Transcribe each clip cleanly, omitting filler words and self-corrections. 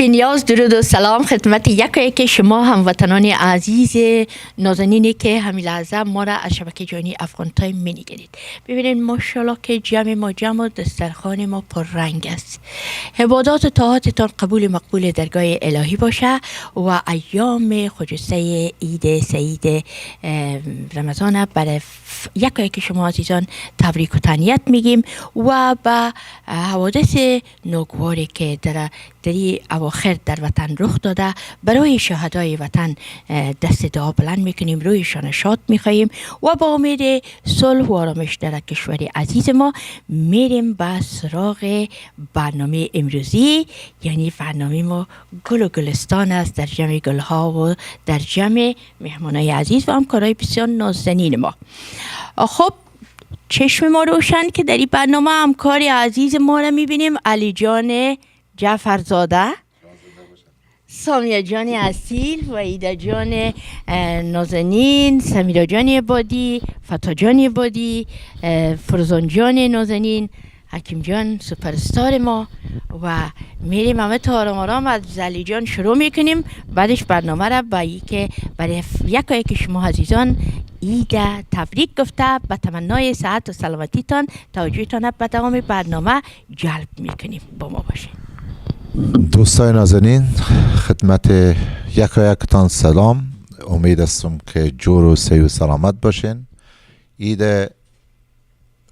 بی‌نیاز درود و سلام خدمت یک شما هموطنان عزیز نازنینی که همین لحظه ما را از شبکه جهانی افغان تایم می‌بینید. ببینید ماشاءالله که جمع و دسترخوان ما پر رنگ است. عبادات و طاعاتتان قبول مقبول درگاه الهی باشه و ایام خجسته عید سعید رمضان برای یک شما عزیزان تبریک و تهنیت میگیم و به حوادث ناگواری که در اواخر در وطن رخ داده برای شهدای وطن دست دعا بلند میکنیم، رویشان شاد میخواییم و با امید صلح و آرامش در کشور عزیز ما میریم به سراغ برنامه امروزی. یعنی برنامه ما گل و گلستان است، در جمع گلها و در جمع مهمانای عزیز و همکارای بسیار نازنین ما. خب چشم ما روشن که در این برنامه همکار عزیز ما را میبینیم، علی جان جعفرزاده، سامیه جان اصیل و ایده جان نازنین، سمیرا جان عبادی، فتا جان عبادی، فرزان جان نازنین، حکیم جان سوپرستار ما و میریم همه تا آرام آرام از علی جان شروع میکنیم. بعدش برنامه را با که برای یک شما عزیزان عید تبریک گفته به تمنای صحت و سلامتیتان توجهتان به دوام برنامه جلب میکنیم. با ما باشین. دوستای نازنین، خدمت یکتان سلام. امید استم که جور و سعی و سلامت باشین. عید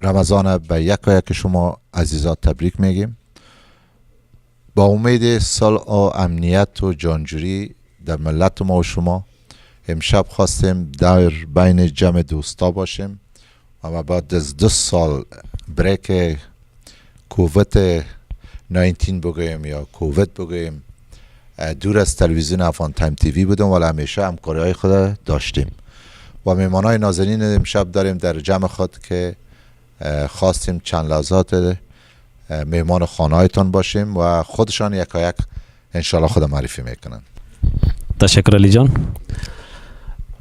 رمضان به یک شما عزیزات تبریک میگیم. با امید صلح و امنیت و جانجوری در ملت ما و شما امشب خواستیم در بین جمع دوستا باشیم و بعد از 2 سال بریک کووید 19 بگویم یا کووید بگویم دور از تلویزیون افغان تایم تیوی بودم، ولی همیشه همکاری های خود داشتیم و مهمانای نازنین امشب داریم در جمع خود که خواستیم چند لحظات مهمان خانه هایتان باشیم و خودشان یک انشالله خود معرفی میکنن. تشکر علی جان.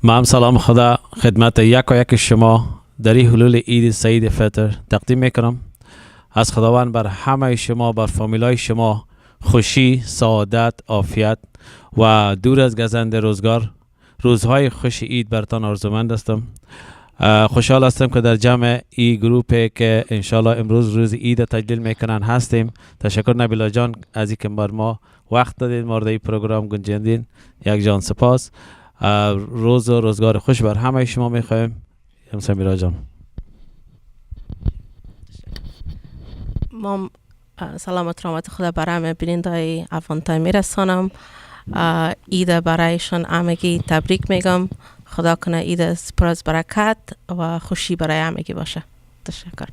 من هم سلام خدا خدمت یک شما در این حلول عید سعید فطر تقدیم میکنم. از خداوند بر همه شما، بر فامیلای شما خوشی، سعادت، عافیت و دور از گزند روزگار روزهای خوش عید برتان آرزومند هستم. خوشحال هستم که در جمع ای گروپی که انشالله امروز روز عید تجلیل میکنن هستیم. تشکر نبیلا جان از اینکه بر ما وقت دادین، مورد این پروگرام گنجاندین. یک جان سپاس. روز و روزگار خوش بر همه شما میخوایم. سمیرا جان. ما سلامت رحمت خدا برای همه بیننده‌های افغان تایم میرسانم. عید برایشان همگی تبریک میگم. خدا کنه عید پر از برکت و خوشی برای همگی باشه. تشکر.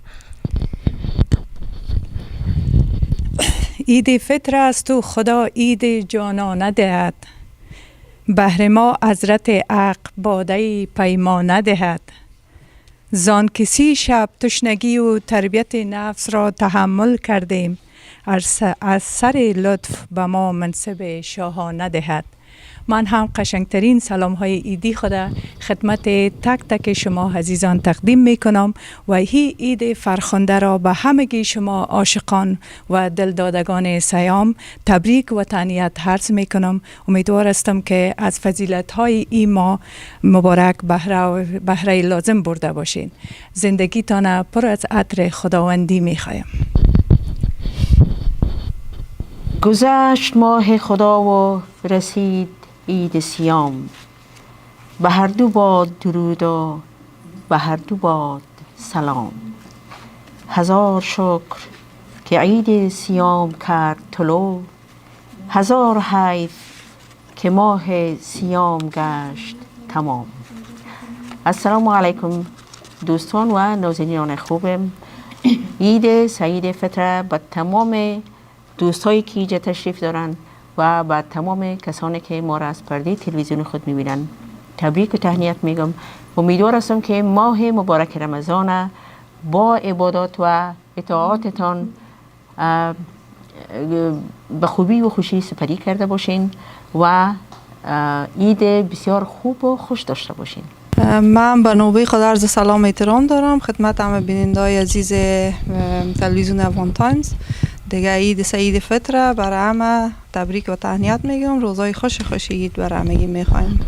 عید فطر است و خدا عید جانانه دهد، بهر ما حضرت حق باده پیمانه دهد. زان کسی شب تشنگی و تربیت نفس را تحمل کردیم، از سر لطف به ما منصب شاهانه دهد. من هم قشنگترین سلام های عیدی خدا خدمت تک تک شما عزیزان تقدیم می کنم و هی عید فرخنده را به همگی شما عاشقان و دلدادگان سیام تبریک و تهنیت عرض می کنم. امیدوار هستم که از فضیلت های این ماه مبارک بهره لازم برده باشین. زندگیتان پر از عطر خداوندی می خواهم. گذشت ماه خدا و رسید عید سیام، به هر دو باد درود و به هر دو باد سلام. هزار شکر که عید سیام کرد طلوع، هزار حیف که ماه سیام گشت تمام. السلام علیکم دوستان و نازنینان خوبم. عید سعید فطر به تمام دوستایی که اینجا تشریف دارن و با تمام کسانی که ما را از پرده تلویزیون خود میبینن تبریک و تهنیت میگم. امیدوار هستم که ماه مبارک رمضان با عبادات و اطاعاتتان به خوبی و خوشی سپری کرده باشین و عید بسیار خوب و خوش داشته باشین. من به نوبه خود عرض سلام احترام دارم خدمت همه بیننده‌های عزیز تلویزیون افغان تایمز. دیگه عید سعید فطر برای همه تبریک و تهنیت میگم. روزای خوش عید برای همگی میخوایم.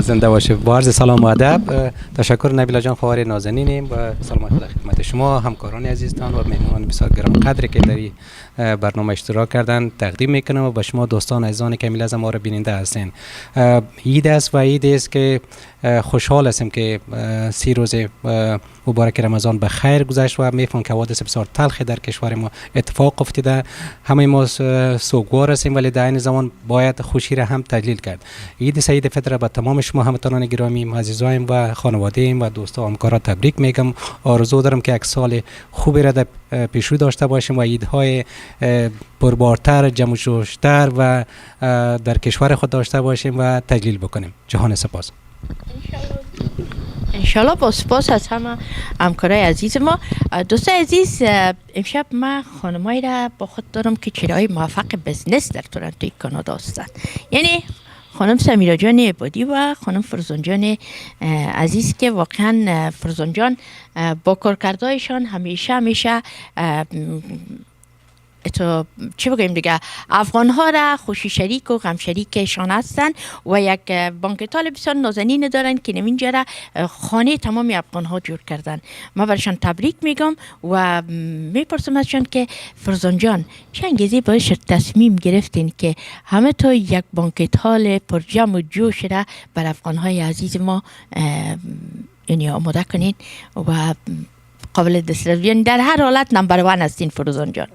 زنده باشه. با عرض سلام و ادب. تشکر نبیلا جان خواهر نازنینیم و سلامت خدمت شما همکاران عزیزتان و مهمانان بسیار گران قدری که در این برنامه اشتراک کردن تقدیم میکنم و به شما دوستان عزیزانی که میل از ما را بیننده هستین. عید است و عید است که خوشحال هستیم که 30 روز مبارک رمضان به خیر گذشت و میفهمم که حوادث بسیار تلخی در کشور ما اتفاق افتاده. همه ما سوگوار هستیم ولی در این زمان باید خوشی را هم تجلیل کرد. عید سعید فطر به تمام شما هموطنان گرامی عزیزایم و خانواده‌ایم و دوستا و همکارا تبریک میگم. آرزو دارم که یک سال خوبی را در پیشرو داشته باشیم و عیدهای پربارتر، جمع و جوشتر و در کشور خود داشته باشیم و تجلیل بکنیم. جهان سپاس. انشالله. با سپاس از همه همکارای عزیز ما. دوست عزیز، امشب من خانمایی را با خود دارم که چرای موفق بزنس در تورنتو کانادا هستند. یعنی خانم سمیرا جان عبادی و خانم فرزان جان عزیز که واقعا فرزان جان با کارکردهایشان همیشه تو چی بگیم دیگه، افغان ها را خوشی شریک و غم شریکشان هستن و یک بانکتال بسیار نازنین دارن که نمینجا را خانه تمام افغان ها جور کردن. ما برشان تبریک میگم و میپرسم ازشان که فرزان جان چه انگیزه باعث تصمیم گرفتین که همه تا یک بانکتال پر جمع و جوش را بر افغان های عزیز ما یعنی آماده کنین و قابل دسترسی، یعنی در هر حالت نمبر 1 هستین فرزان جان.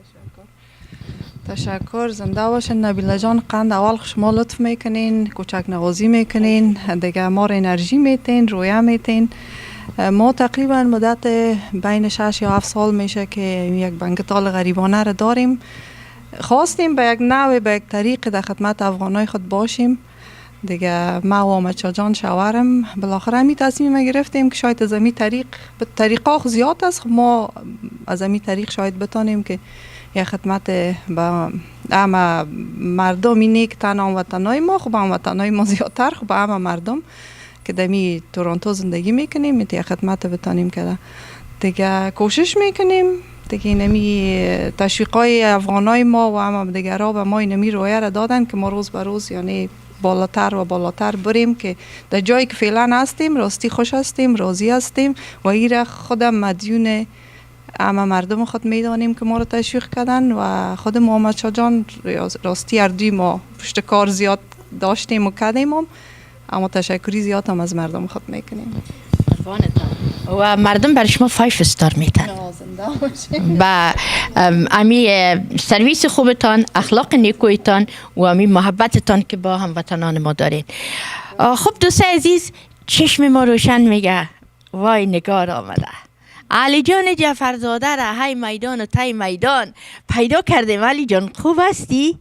تشکر. زنده باشین نبیلا جان. قند اول شما لطف میکنین، کوچک نوازی میکنین، دیگه ما رو انرژی میتین، رویه میتین. ما تقریبا مدت بین 6 یا 7 سال میشه که یک بانکتال غریبانه رو داریم. خواستیم به یک نوع، به یک طریق در خدمت افغانای خود باشیم. دیگه ما و آمد جان شوهرم بالاخره همی تصمیم گرفتیم که شاید از امی طریقا زیاد است، ما از امی طریق شاید بتانیم که یا خدمت با همه مردمی نیک تنها هموطنای ما، خب هموطنای ما زیادتر، خب همه مردم که دمی تورنتو زندگی میکنیم یا خدمت بتانیم که دیگه کوشش میکنیم دیگه. اینمی تشویقای افغانای ما و همه دیگرها به ما اینمی رویه را دادن که ما روز به روز یعنی بالاتر و بالاتر بریم که در جایی که فعلا هستیم راستی خوش هستیم، راضی هستیم و ایره خودم مدیون همه مردم خود میدانیم که ما رو تشویق کردن و خود محمد شاه جان راستی اردوی ما پشت کار زیاد داشتیم و کردیم اما تشکری زیاد هم از مردم خود میکنیم و مردم بر شما 5 استار میتن با امی سرویس خوبتان، اخلاق نیکویتان و امی محبتتان که با هموطنان ما دارین. خب دوست عزیز، چشم ما روشن میگه وای نگار آمده. علی جان جعفرزاده را های میدان و تای میدان پیدا کردیم. علی جان خوب هستی؟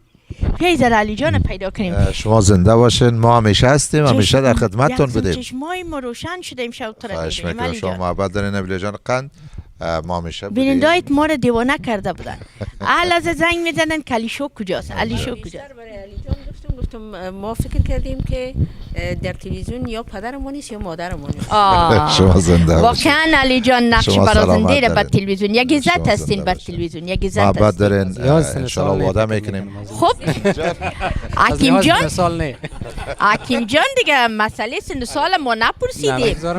بیایی زر علی جان پیدا کنیم. شما زنده باشین، ما همیشه هستیم، همیشه در خدمتتون بودیم. چشمای ما روشن شده امشب تو را می‌بینیم علی شما جان. محبت دارین نبیلا جان قند، ما همیشه بودیم. بینندایت ما را دیوانه کرده بودن. اهل از زنگ میزنن که علی شو کجاست؟ علی شو کجاست؟ برای علی جان گفتم ما فکر کردیم که در تلویزیون یا پدرمون است یا مادرمون است. شما زنده باشین. واقعا علی جان نقش شما برازنده را سلامت بر دارین. تلویزیون یک عزت شما هستین زنده بر باشین. تلویزیون، یک عزت محبت هستین. دارین، انشالله وعده میکنیم. خب حکیم جان، سال نه حکیم جان دیگه مسئله سن سال ما نپرسیدیم. علی جان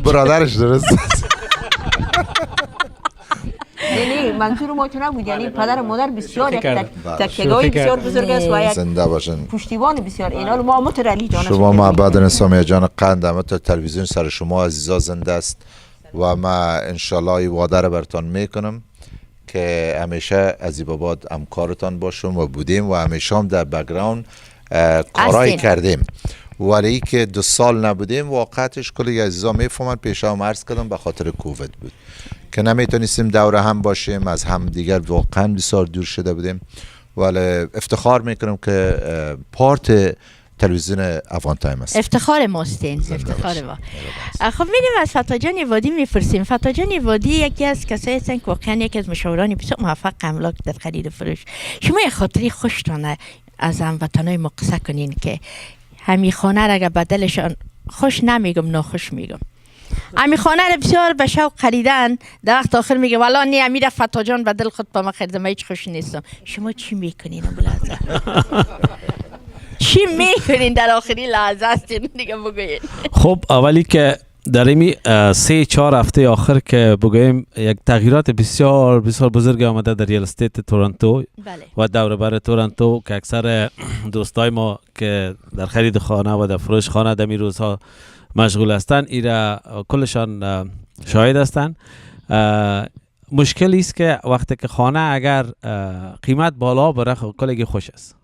برادرش درست یعنی منظور ما چه نبود، یعنی پدر و مادر بسیار یک تکیه‌گاهی بسیار بزرگ است و یک زنده باشین. پشتیبان بسیار اینا ما متر علی جان. شما محبت دارین سامیه جان قند، همه تا تلویزیون سر شما عزیزا زنده است و ما انشالله این وعده رو برتان میکنم که همیشه از این بابات همکارتان باشم و بودیم و همیشه هم در بک‌گراند کارایی کردیم، ولی که 2 سال نبودیم واقعتش کلی عزیزا میفهمن. پیش هم عرض کردم به خاطر کووید بود که نمیتونستیم دور هم باشیم، از هم دیگر واقعا بسیار دور شده بودیم، ولی افتخار میکنم که پارت تلویزیون افغان تایم است. افتخار ماستین، افتخار ما. خب میریم از فتا جان وادی میپرسیم. فتا جان وادی یکی از کسایی هستن که واقعا یکی از مشاوران بسیار موفق املاک در خرید و فروش. شما یه خاطری خوشتونه از هموطنای ما قصه کنین که همین خانه را اگر بدلشان خوش نمیگم ناخوش میگم امی خانه رو بسیار به شوق خریدن. در وقت آخر میگه والا نی امیر فتا جان به دل خود با من خریدم، من هیچ خوش نیستم. شما چی میکنین ابوالعزا؟ چی میکنین در آخری لحظه هستین دیگه بگوین. خب اولی که در این 3-4 هفته آخر که بگویم یک تغییرات بسیار بسیار بزرگ آمده در ریال استیت تورنتو و دور بر تورنتو که اکثر دوستای ما که در خرید خانه و در فروش خانه در این روزها مشغول هستند ایرا کلشان شاهد هستند. مشکلی است که وقتی که خانه اگر قیمت بالا بره کلگی خوش است،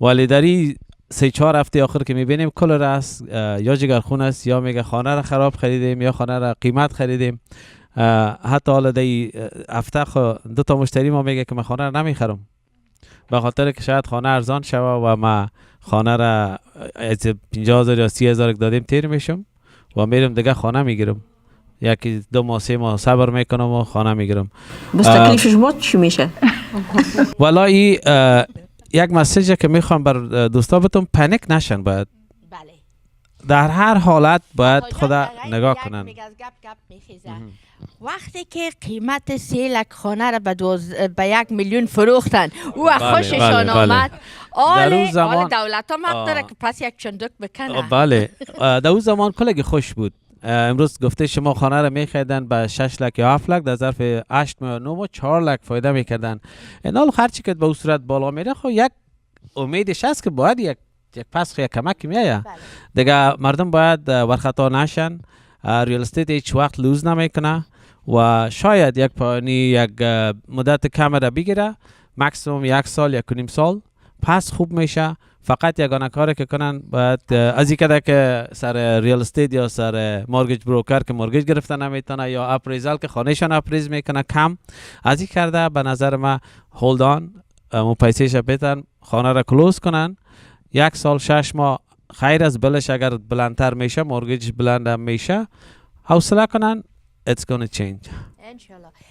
ولی در این 3-4 هفته آخر که میبینیم کل راست یا جگرخون است یا میگه خانه را خراب خریدیم یا خانه را قیمت خریدیم. حتی حالا در هفته 2 تا مشتری ما میگه که من خانه را نمیخرم به خاطر که شاید خانه ارزان شوه و ما خانه را 50,000 یا 30,000 دادیم تیر میشم و میرم دیگه خانه میگیرم. یکی 2 ماه 3 ماه صبر میکنم و خانه میگیرم. بس تکلیفش شما چی میشه؟ والا این یک مسیجه که میخوام بر دوستا بتون پنیک نشن. باید در هر حالت باید خدا نگاه کنن. وقتی که قیمت 3 لک خانه را به 1 میلیون فروختن و خوششان آمد، آل دولت هم حق داره که پس یک چندک بکنه. بله در اون زمان کلگی خوش بود. امروز گفته شما خانه را میخریدن به 6 لک یا 7 لک، در ظرف 8 ماه 9 ماه 4 لک فایده میکردن. اینال خرچی که به اون صورت بالا میره خب یک امیدش هست که باید یک پس یک کمک میایه دیگه. مردم باید ورخطا نشن. ریال استیت هیچ وقت لوز نمیکنه و شاید یک مدت کم را بگیره، مکسیموم 1 سال 1.5 سال پس خوب میشه. فقط یگانه کاری که کنن باید از این که سر ریال استیت یا سر مورگیج بروکر که مورگیج گرفتن نمیتونه یا اپریزال که خانهشان اپریز میکنه کم از این کرده به نظر من هولد آن پیسهش بیتن خانه را کلوز کنن 1 سال 6 ماه خیر از بلش اگر بلندتر میشه مورگیج بلند هم میشه حوصله کنن it's gonna change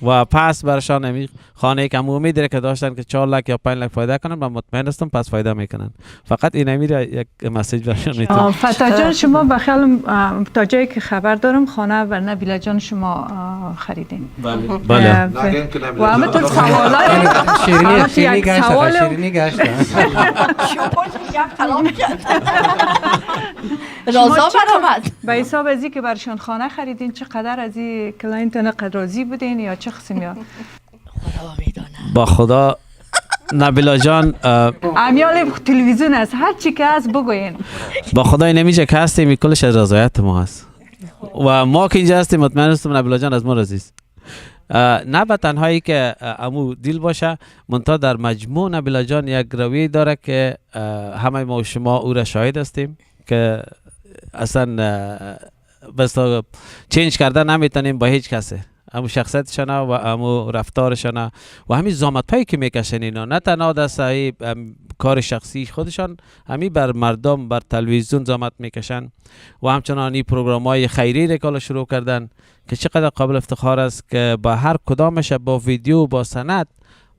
و پس برشان نمی خانه که امید داره که داشتن که 4 لک یا 5 لک فایده کنن من مطمئن هستم پس فایده میکنن. فقط این امیره یک مسیج برشان میتونم. فتا جان شما بخیال تا جایی که خبر دارم خانه و نبیلا جان شما خریدین. بله و همتون سوالای شیرینی گشت رازا برآمد. به حساب ازی که برشان خانه خریدین چقدر از این کلاینت نقد راضی بودین یا چه قسمی ها؟ خدا میدونه. با خدا نبیلا جان امیال تلویزیون است هر چی که هست بگوین. با خدا این نمیشه که هستیم این کلش از رضایت ما هست و ما که اینجا هستیم مطمئن هستم نبیلا جان از ما راضی است. نه به تنهایی که امو دیل باشه منتها در مجموع نبیلا جان یک رویه داره که همه ما و شما او را شاهد هستیم که اصلا بس چینج کردن نمیتونیم با هیچ کسی. همون شخصیتشانه و همون رفتارشانه و همین زحمت هایی که میکشن اینا نه تنها دست کار شخصی خودشان همین بر مردم بر تلویزیون زحمت میکشن و همچنان این پروگرام های خیری رکال شروع کردن که چقدر قابل افتخار است که با هر کدامش با ویدیو با سند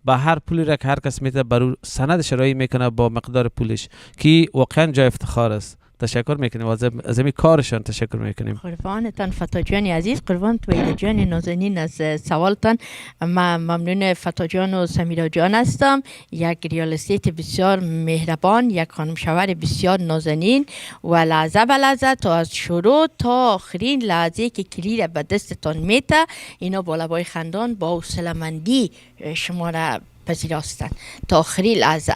با هر پولی را که هر کس میته بر سند شرایی میکنه با مقدار پولش که واقعا جای افتخار است. تشکر میکنیم از این کارشان تشکر میکنیم. قربانتان فتا جان عزیز، قربان تویده جان نازنین از سوالتان. من ممنون فتا جان و سمیرا جان هستم. یک ریال استیت بسیار مهربان، یک خانم شوهر بسیار نازنین و لحظه به لحظه تا از شروع تا آخرین لحظه که کلی را به دستتان میته اینا با لبای خندان با حوصله‌مندی شما را پذیراستن تا آخری لحظه.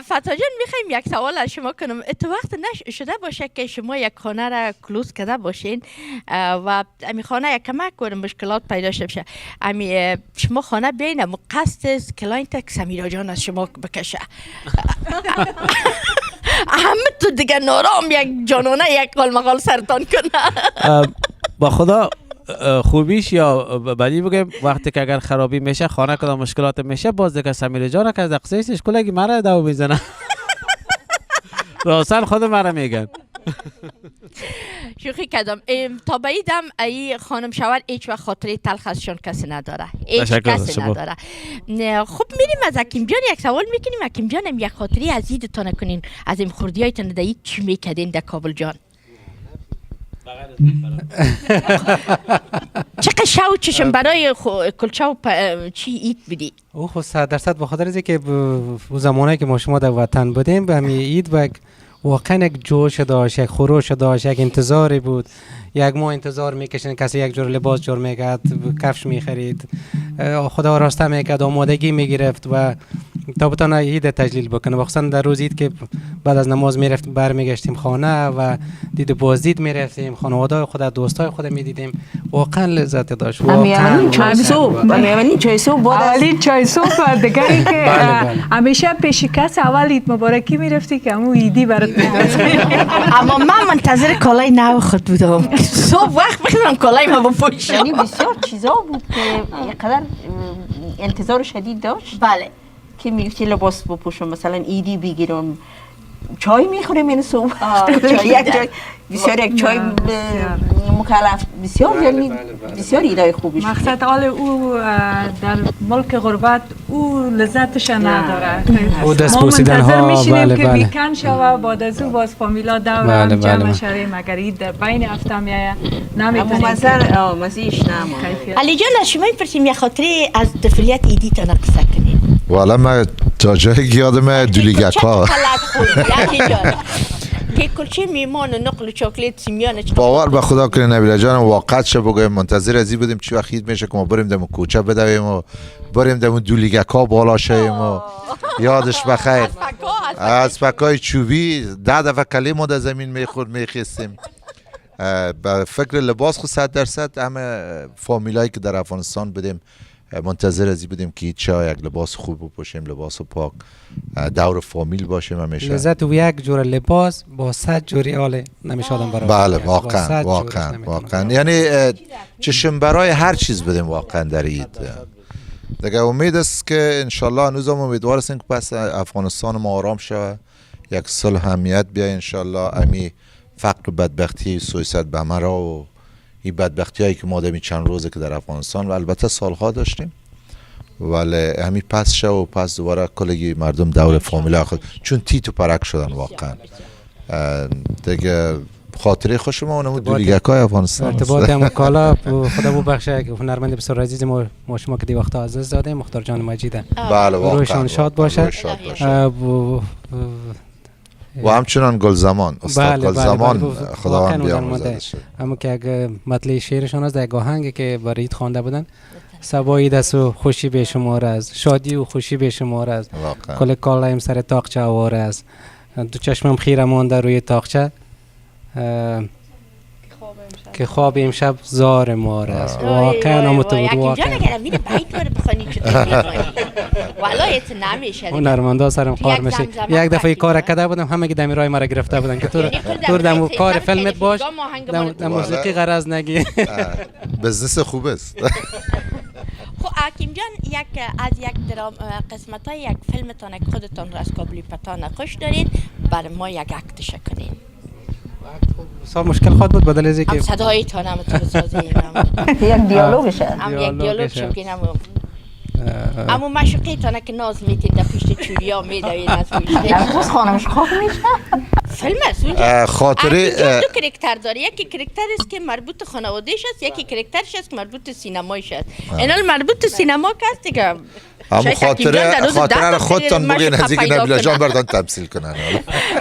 فتا جان میخوایم یک سوال از شما کنم. تو وقت شده باشه که شما یک خانه را کلوز کرده باشین و امی خانه یک کمک کنه مشکلات پیدا بشه، امی شما خانه بین قصد کلاینت سمیرا جان از شما بکشه همه تو دیگه نارام یک جانانه یک قال مقال سرطان کنه. با خدا خوبیش یا بدی بگم وقتی که اگر خرابی میشه خانه کدام مشکلات میشه باز دیگه سمیرا جان که از اقصیش کلگی مرا دو میزنه راستن خود مرا میگن. شوخی کردم. تا بعیدم ای خانم شوهر هیچ وقت خاطره تلخ ازشون کسی نداره، هیچ کسی نداره. خب میریم از حکیم جان یک سوال میکنیم. حکیم جانم یک خاطره از ایدتان کنین از این خوردی هایتان در چی میکدین در کابل جان؟ چقدر شو چشم برای کلچه و چی ایت بدی؟ او خود 100% به خاطر از اینکه او زمانی که ما شما در وطن بودیم به همین عید واقعا یک جوش داشت، یک خروش داشت، یک انتظاری بود. یک ماه انتظار میکشن کسی یک جور لباس جور میکرد، کفش میخرید، خدا راسته میکرد، آمادگی میگرفت و تا بتونه عید تجلیل بکنه. خصوصا در روز عید که بعد از نماز میرفتیم برمیگشتیم خانه و دید بازدید میرفتیم، خانواده خود، دوستای خود میدیدیم، واقعا لذت داشت. اولین چای صبح اولین چای صبح دیگری که همیشه پیش کس اول عید مبارکی میرفتی که همون عیدی برات اما من منتظر کالای نو خود بودم صبح وقت بخیرم کالای ما بپوشم. یعنی بسیار چیزا بود که اینقدر انتظار شدید داشت. بله که میگفتی لباس بپوشم، مثلا ایدی بگیرم، چای میخوریم این صبح. یک چای بسیار، یک چای مکلف بسیار، یعنی بسیار ایدای خوبی شد. مقصد حال او در ملک غربت او لذتش نداره. او دست ما بوسیدن منتظر ها، میشینیم که بله. بیکن شوه، بعد از او باز فامیلا دور هم جمع شویم. اگر اید در بین هفته میایه نمیتونیم. اما مزیش نمونه. علی جان از شما میپرسیم یه خاطره از طفولیت ایدی تا قصه کنید. والا من تا جایی که یادمه دولیگکا که کلچه میمان و نقل و چاکلیت سیمیان باور به خدا کنه نبیل جان، واقعا چه بگویم منتظر ازی بودیم چی وقت عید میشه که ما بریم دم کوچه بدویم و بریم دم دولیگکا بالا شویم و یادش بخیر از پکای چوبی 10 دفعه کلی ما در زمین میخورد میخیستیم. به فکر لباس خود 100% همه فامیلایی که در افغانستان بودیم منتظر ازی بودیم که چه یک لباس خوب بپوشیم، لباس پاک، دور فامیل باشیم همیشه. لذت و یک جور لباس با 100 جوری آله نمیشه آدم برای. بله واقعا یعنی چشم برای هر چیز بدیم واقعا در عید. دیگه امید است که انشالله هنوز هم امیدوار هستیم که پس افغانستان ما آرام شود، یک صلح امنیت بیا انشالله، امی فقر بدبختی سویسد به مرا و این بدبختی هایی که ما دمی چند روزه که در افغانستان و البته سالها داشتیم، ولی همین پس شو و پس دوباره کلگی مردم دور فامیلا خود چون تیت و پرک شدن واقعا. دیگه خاطره خوش ما اونمو دولیگکای افغانستان ارتباط هم کالا خدا ببخشه که هنرمند بسیار عزیز ما شما که دی وقتا عزیز داده مختار جان مجیده. بله واقعا روشان شاد باشه. و همچنان گلزمان استاد گلزمان خداوند بیامرزه. اما که اگه مطلع شعرشون از یک آهنگی که برای عید خوانده بودن، سبایی دست و خوشی به شمار است، شادی و خوشی به شمار است، کل کالایم سر تاقچه آوار است، دو چشمم خیره مانده روی تاقچه که خواب امشب زار مار است. واقعا هم تو بود. واقعا اگر میره بیت بره بخونی چطور میخونی والله نمیشه. هنرمندا سرم قار میشه. یک دفعه کار کرده بودم همه دمی رای مرا گرفته بودن که تو دم کار فیلمت باش، دم موسیقی غرض نگی. بزنس خوب است. خب حکیم جان از یک قسمت های یک فیلمتان که خودتان را از کابلی پتان خوش دارین برای ما یک اکتش کنین. سال مشکل خواهد بود بدل از اینکه صدای تان هم تو بسازین یک دیالوگش یک دیالوگ شو که اما مشقی تانه که ناز میتین در پیشت چوریا میدوین از پیشت از خانمش خواه میشه فیلم است اونجا خاطره دو کرکتر داره، یکی کرکتر است که مربوط خانوادهش است، یکی کرکترش است که مربوط سینمایش است. اینا مربوط سینما است دیگه. اما خاطره خودتان بگین از اینکه نبیل جان بردان تمثیل کنن.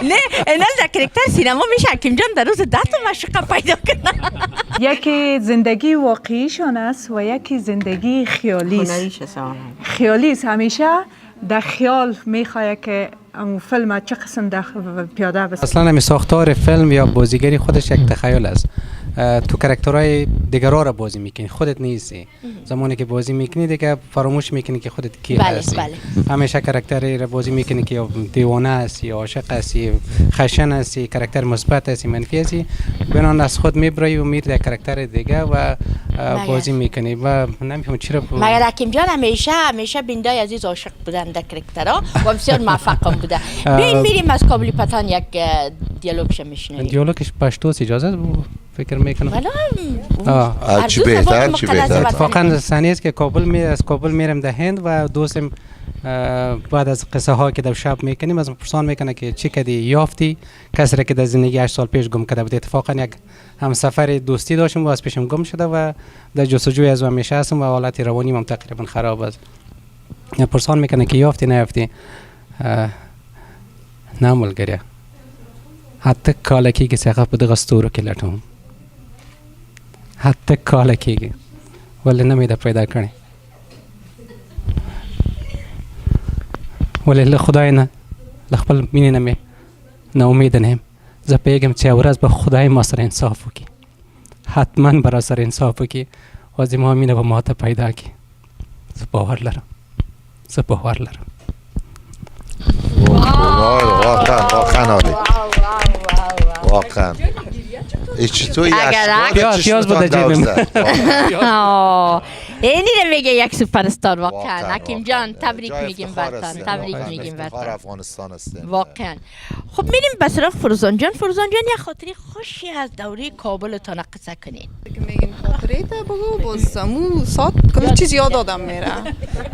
نه اینا در کرکتر سینما میشه حکیم جان در روز 10 تا مشق پیدا کنن. یکی زندگی واقعیشان است و یکی زندگی خیالی است. خیالی است، همیشه در خیال میخواد که اون فیلم چه قسم پیاده بشه. اصلا همین ساختار فیلم یا بازیگری خودش یک تخیل است. تو کاراکترهای دیگرها را بازی میکنی، خودت نیستی. زمانی که بازی میکنی دیگه فراموش میکنی که خودت کی هستی. همیشه کاراکتری را بازی میکنی که یا دیوانه هستی، عاشق هستی، خشن هستی، کاراکتر مثبت هستی، منفی هستی، بنان از خود میبری و میری در کاراکتر دیگه و بازی میکنی و نمیفهمم چرا. مگر حکیم جان همیشه بندای عزیز عاشق بودن در کاراکترها و بسیار موفق بوده. ببین میریم از کابلی پتان یک دیالوگش میشنویم. دیالوگش پشتوست اجازه فکر میکنم. والا چی بهتر چی بهتر. اتفاقا صحنه است که از کابل میرم در هند و دوستم بعد از قصه ها که در شب میکنیم از پرسان میکنه که چی کردی یافتی کسی را که در زندگی 8 سال پیش گم کرده بود. اتفاقا یک همسفر دوستی داشتم و از پیشم گم شده و در جستجوی از او همیشه هستم و حالت روانی هم تقریبا خراب است. پرسان میکنه که یافتی نیافتی. نه ملګری حتی کاله کېږي چې هغه په دغه ستورو کې لټوم، حتی کاله کېږي ولې نه مې ده پیدا کړې، ولې له خدای نه له خپل مینې نه مې ناامیده نه یم. زه پوهېږم چې یوه ورځ به خدای ما سره انصاف وکړي، حتما به را سره انصاف وکړي او زما مینه به ما ته پیدا کړي. زه باور لرم، زه باور لرم. واقعا عالی، واقعا چطور پیاز بوده جیبم. اینی رو میگه یک سوپرستار. واقعا حکیم جان تبریک میگیم برتان، تبریک میگیم برتان. افغانستان هستیم واقعا. خب میریم به سراغ فروزان جان. فروزان جان یه خاطری خوشی از دوره کابل تا قصه کنین. میگین خاطره تا بگو باز امو ساعت کل چیز یاد آدم میره.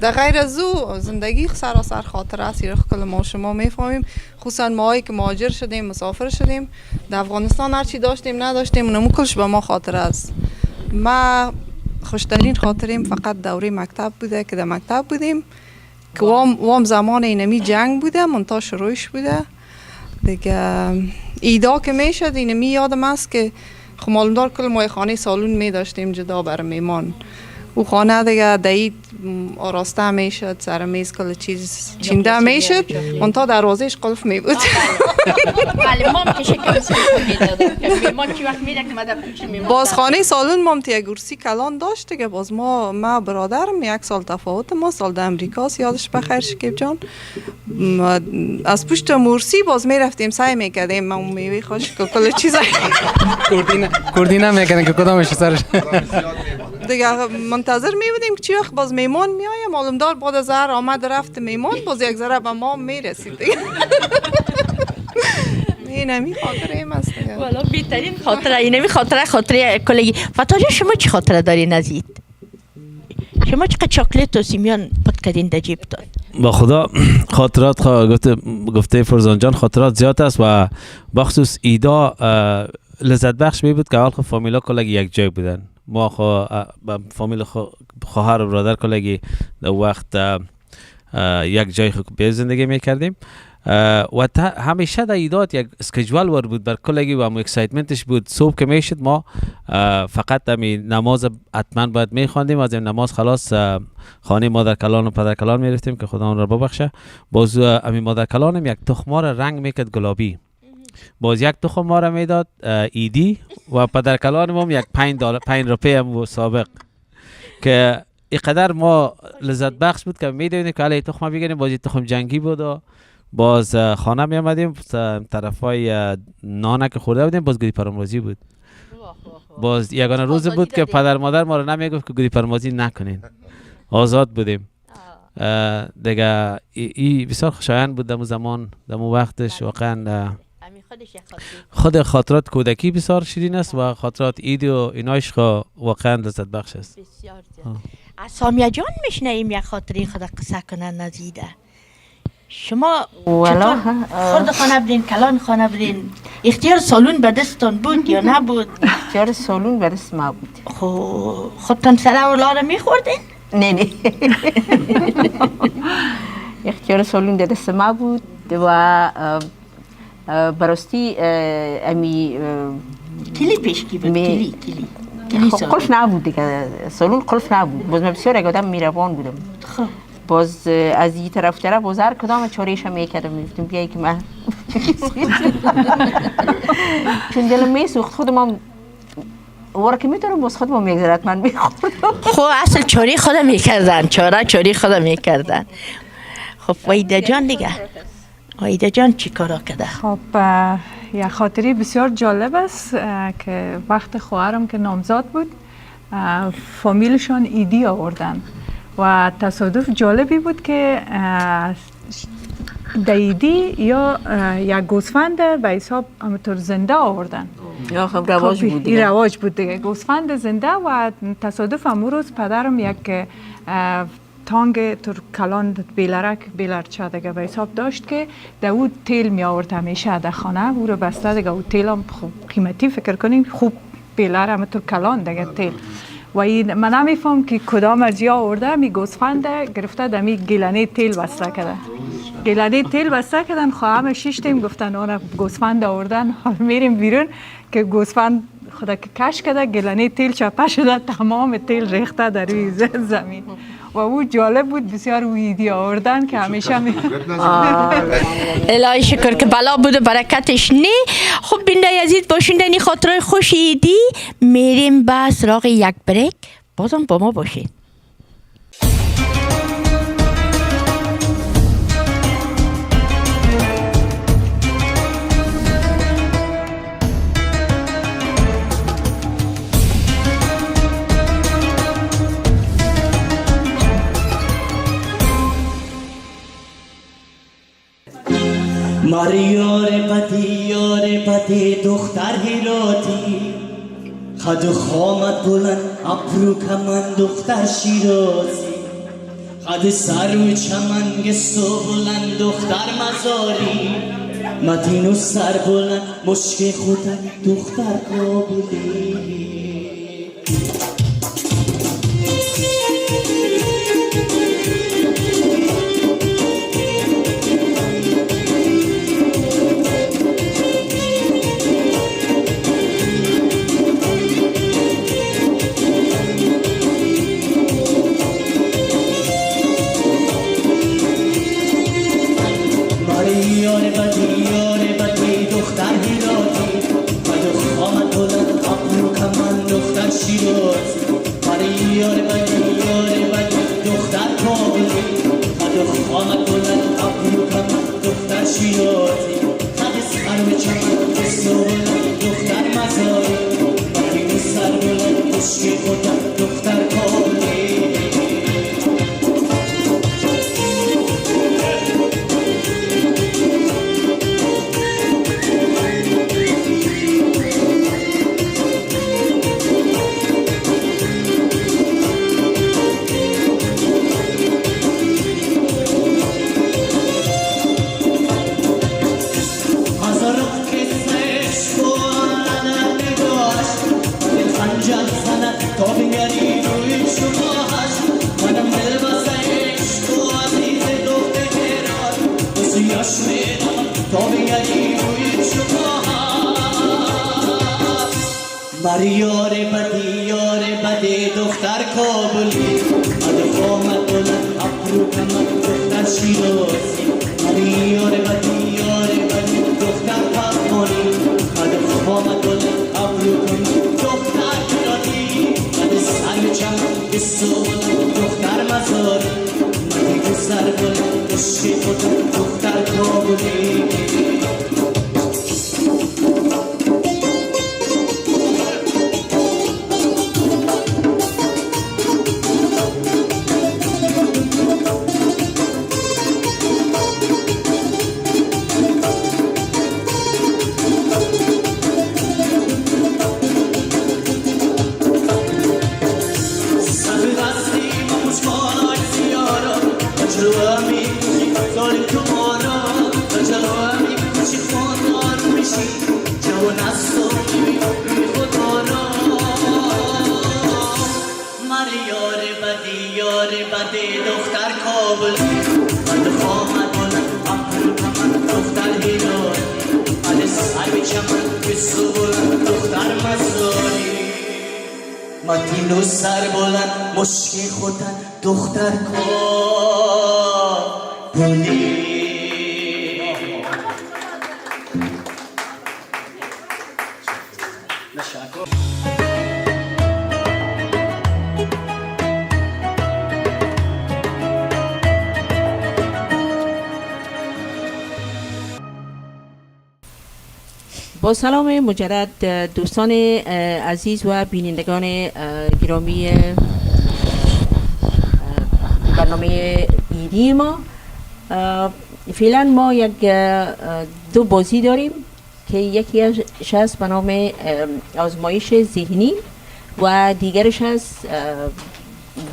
در غیر از او زندگی سراسر خاطره است. کل ما شما میفهمیم، خصوصا ماهایی که مهاجر شدیم مسافر شدیم در افغانستان هر چی داشتیم نداشتیم اونمو کلش به ما خاطره است. ما خوشترین خاطریم فقط دوره مکتب بوده که در مکتب بودیم که وام زمان اینمی جنگ بوده منتها شروعش بوده دیگه. ایدا که میشد اینمی یادم است که خب معلومدار کل ما خانه سالون می داشتیم جدا برای میمان. او خانه دیگه دید آراسته میشد، سر میز کل چیز چینده میشد، منتها دروازهش قلف می بود. بله ما هم که شکم میمان چی وقت میره که ما در پیچ میمان. باز خانه سالون ما یک گرسی کلان داشت دیگه. باز ما برادرم 1 سال تفاوت ما، سال در امریکاست یادش بخیر شکیب جان. از پشت مرسی باز میرفتیم سعی میکردیم ما میوه خوش که کل چیز کردی نمیکنه که کدامش سرش دیگه. منتظر می بودیم که چی وقت باز میمان میآید. معلومدار بعد از هر آمد رفت میمان باز یک ذره به ما میرسید دیگه. اینمی خاطره ایم است دیگه. والا بهترین خاطره اینمی خاطره کلگی. فتاجا شما چی خاطره دارین از اید؟ شما چقدر چاکلیت و سیمیان پت کردین در جیبتان؟ با خدا خاطرات گفته فرزان جان خاطرات زیاد است و بخصوص ایدا لذت بخش می بود که اول خب فامیلا کلگی یک جای بودن. ما فامیل خواهر و برادر کلگی در وقت یک جای به زندگی می کردیم و همیشه در ایداد یک اسکیجول ور بود بر کلگی و هم اکسایتمنتش بود. صبح که میشد ما فقط امی نماز حتما باید میخواندیم. از این نماز خلاص خانه مادر کلان و پدر کلان میرفتیم که خدا اون را ببخشه. باز امی مادر کلانم یک تخمار رنگ میکرد گلابی، باز یک تخم ما را میداد ایدی و پدر کلانم هم یک 5 روپیه هم سابق که اینقدر ما لذت بخش بود که میدونیم که علی تخم بگیریم. باز تخم جنگی بود و باز خانه می آمدیم طرفای نانه که خورده بودیم باز گودی پراموزی بود. باز یگانه روز بود که پدر مادر ما رو نمیگفت که گودی پراموزی نکنین، آزاد بودیم دیگه. ای بسیار خوشایند بود دمو زمان دمو وقتش. واقعا خود خاطرات کودکی بسیار شیرین است و خاطرات عید و اینایش واقعا لذت بخش است. بسیار زیاد. از سامیه جان میشنیم یک خاطری خود قصه کنن نزیده. شما چطور خورد خانه برین کلان خانه برین؟ اختیار سالون به دستان بود یا نبود؟ اختیار سالون به دست ما بود. خودتان سره و لاره میخوردین؟ نه اختیار سالون در دست ما بود و براستی امی کلی پیشکی بود. کلی قلف نبود دیگه. سالون قلف نبود. باز من بسیار یک آدم میروان بودم. باز از این طرف باز هر کدام چاریش هم میکردم میفتم بیایی که من چون دلم میسوخت. خودم هم وارا که میتونم باز خودم هم یک ذرت من میخوردم. خب اصل چاری خودم میکردن، چاری خودم میکردن. خب وایده جان دیگه، وایده جان چی کارا کرده؟ خب یک خاطری بسیار جالب است که وقت خواهرم که نامزاد بود فامیلشان ایدی آوردن و تصادف جالبی بود که ایدی یا یک گوسفند به حساب همونطور زنده آوردن خب رواج خب، بود این دیگه. رواج بود دیگه. گوسفند زنده و تصادف امو روز پدرم یک تانگ ترکلان بیلرچه دیگه به حساب داشت که در او تیل می آورد همیشه در خانه، او رو بسته دیگه. او تیل هم خوب قیمتی فکر کنین، خوب بیلر هم ترکلان دیگه تیل. و این من نمیفهم که کدام از یا آورده می گوسفند گرفته دمی گیلانه تیل بسته کرده. گیلانه تیل بسته کردن، خواهم شیشتیم گفتن آنها گوسفند آوردن، حال میریم بیرون که گوسفند خدا که کش کرده، گیلانه تیل چپه شده، تمام تیل ریخته در روی زمین. و او جالب بود بسیار، ویدیو آوردن که همیشه الهی شکر که بلا بود و برکتش نی. خب بینده عزیز باشین خاطرهای خوش ایدی میریم به سراغ یک بریک، بازم با ما باشین. یار پتی دختر هیراتی خد و خامت بلند ابرو کمن دختر شیرازی خد سر و چمن گسو بلند دختر مزاری متین و سر بلند مشک خودم دختر کابلی. متین و سر بلند مشک خودن دختر کابلی. با سلام مجدد دوستان عزیز و بینندگان گرامی برنامه ایدی ما، فعلا ما یک دو بازی داریم که یکیش هست به نام آزمایش ذهنی و دیگرش هست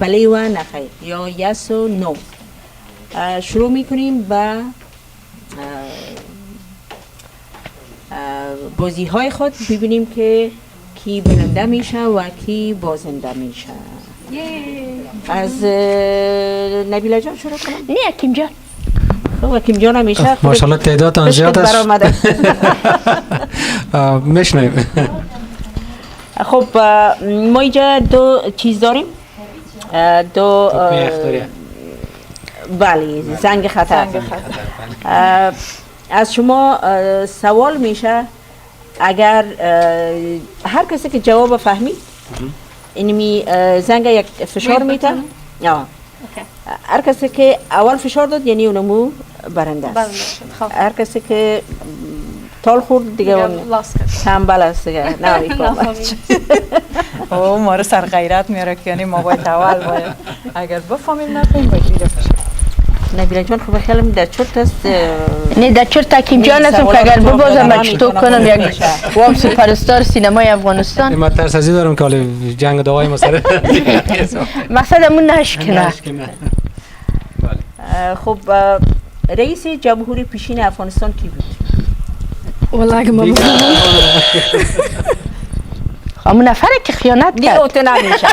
بله و نخیر یا یس و نو. شروع میکنیم به بازی های خود، ببینیم که کی برنده میشه و کی بازنده میشه. از نبیله جان شروع کنم؟ نه حکیم جان. خب حکیم جان همیشه ماشاءالله تعدادتان زیاد است. میشنویم. خب ما اینجا دو چیز داریم، دو بله زنگ خطر. از شما سوال میشه اگر هر کسی که جواب فهمید اینمی زنگ یک فشار میده، هر کسی که اول فشار داد یعنی اونمو برنده است. هر کسی که تال خورد دیگه اون تنبل است دیگه نمی‌فهمه. او ما رو سر غیرت میاره که یعنی ما باید اول باید اگر بفهمیم نفهمیم باید زیر فشار. نبیله جان خوب خیلی در چرت است. نه در چرت حکیم جان هستم که اگر ببازم چطور کنم یک وام سوپرستار سینمای افغانستان. من ترس ازی دارم که حالا جنگ دعای ما سر مقصدمون نشکنه. خب رئیس جمهوری پیشین افغانستان کی بود؟ والله اگه ما همون نفره که خیانت کرد. دیگه اوته نمیشه.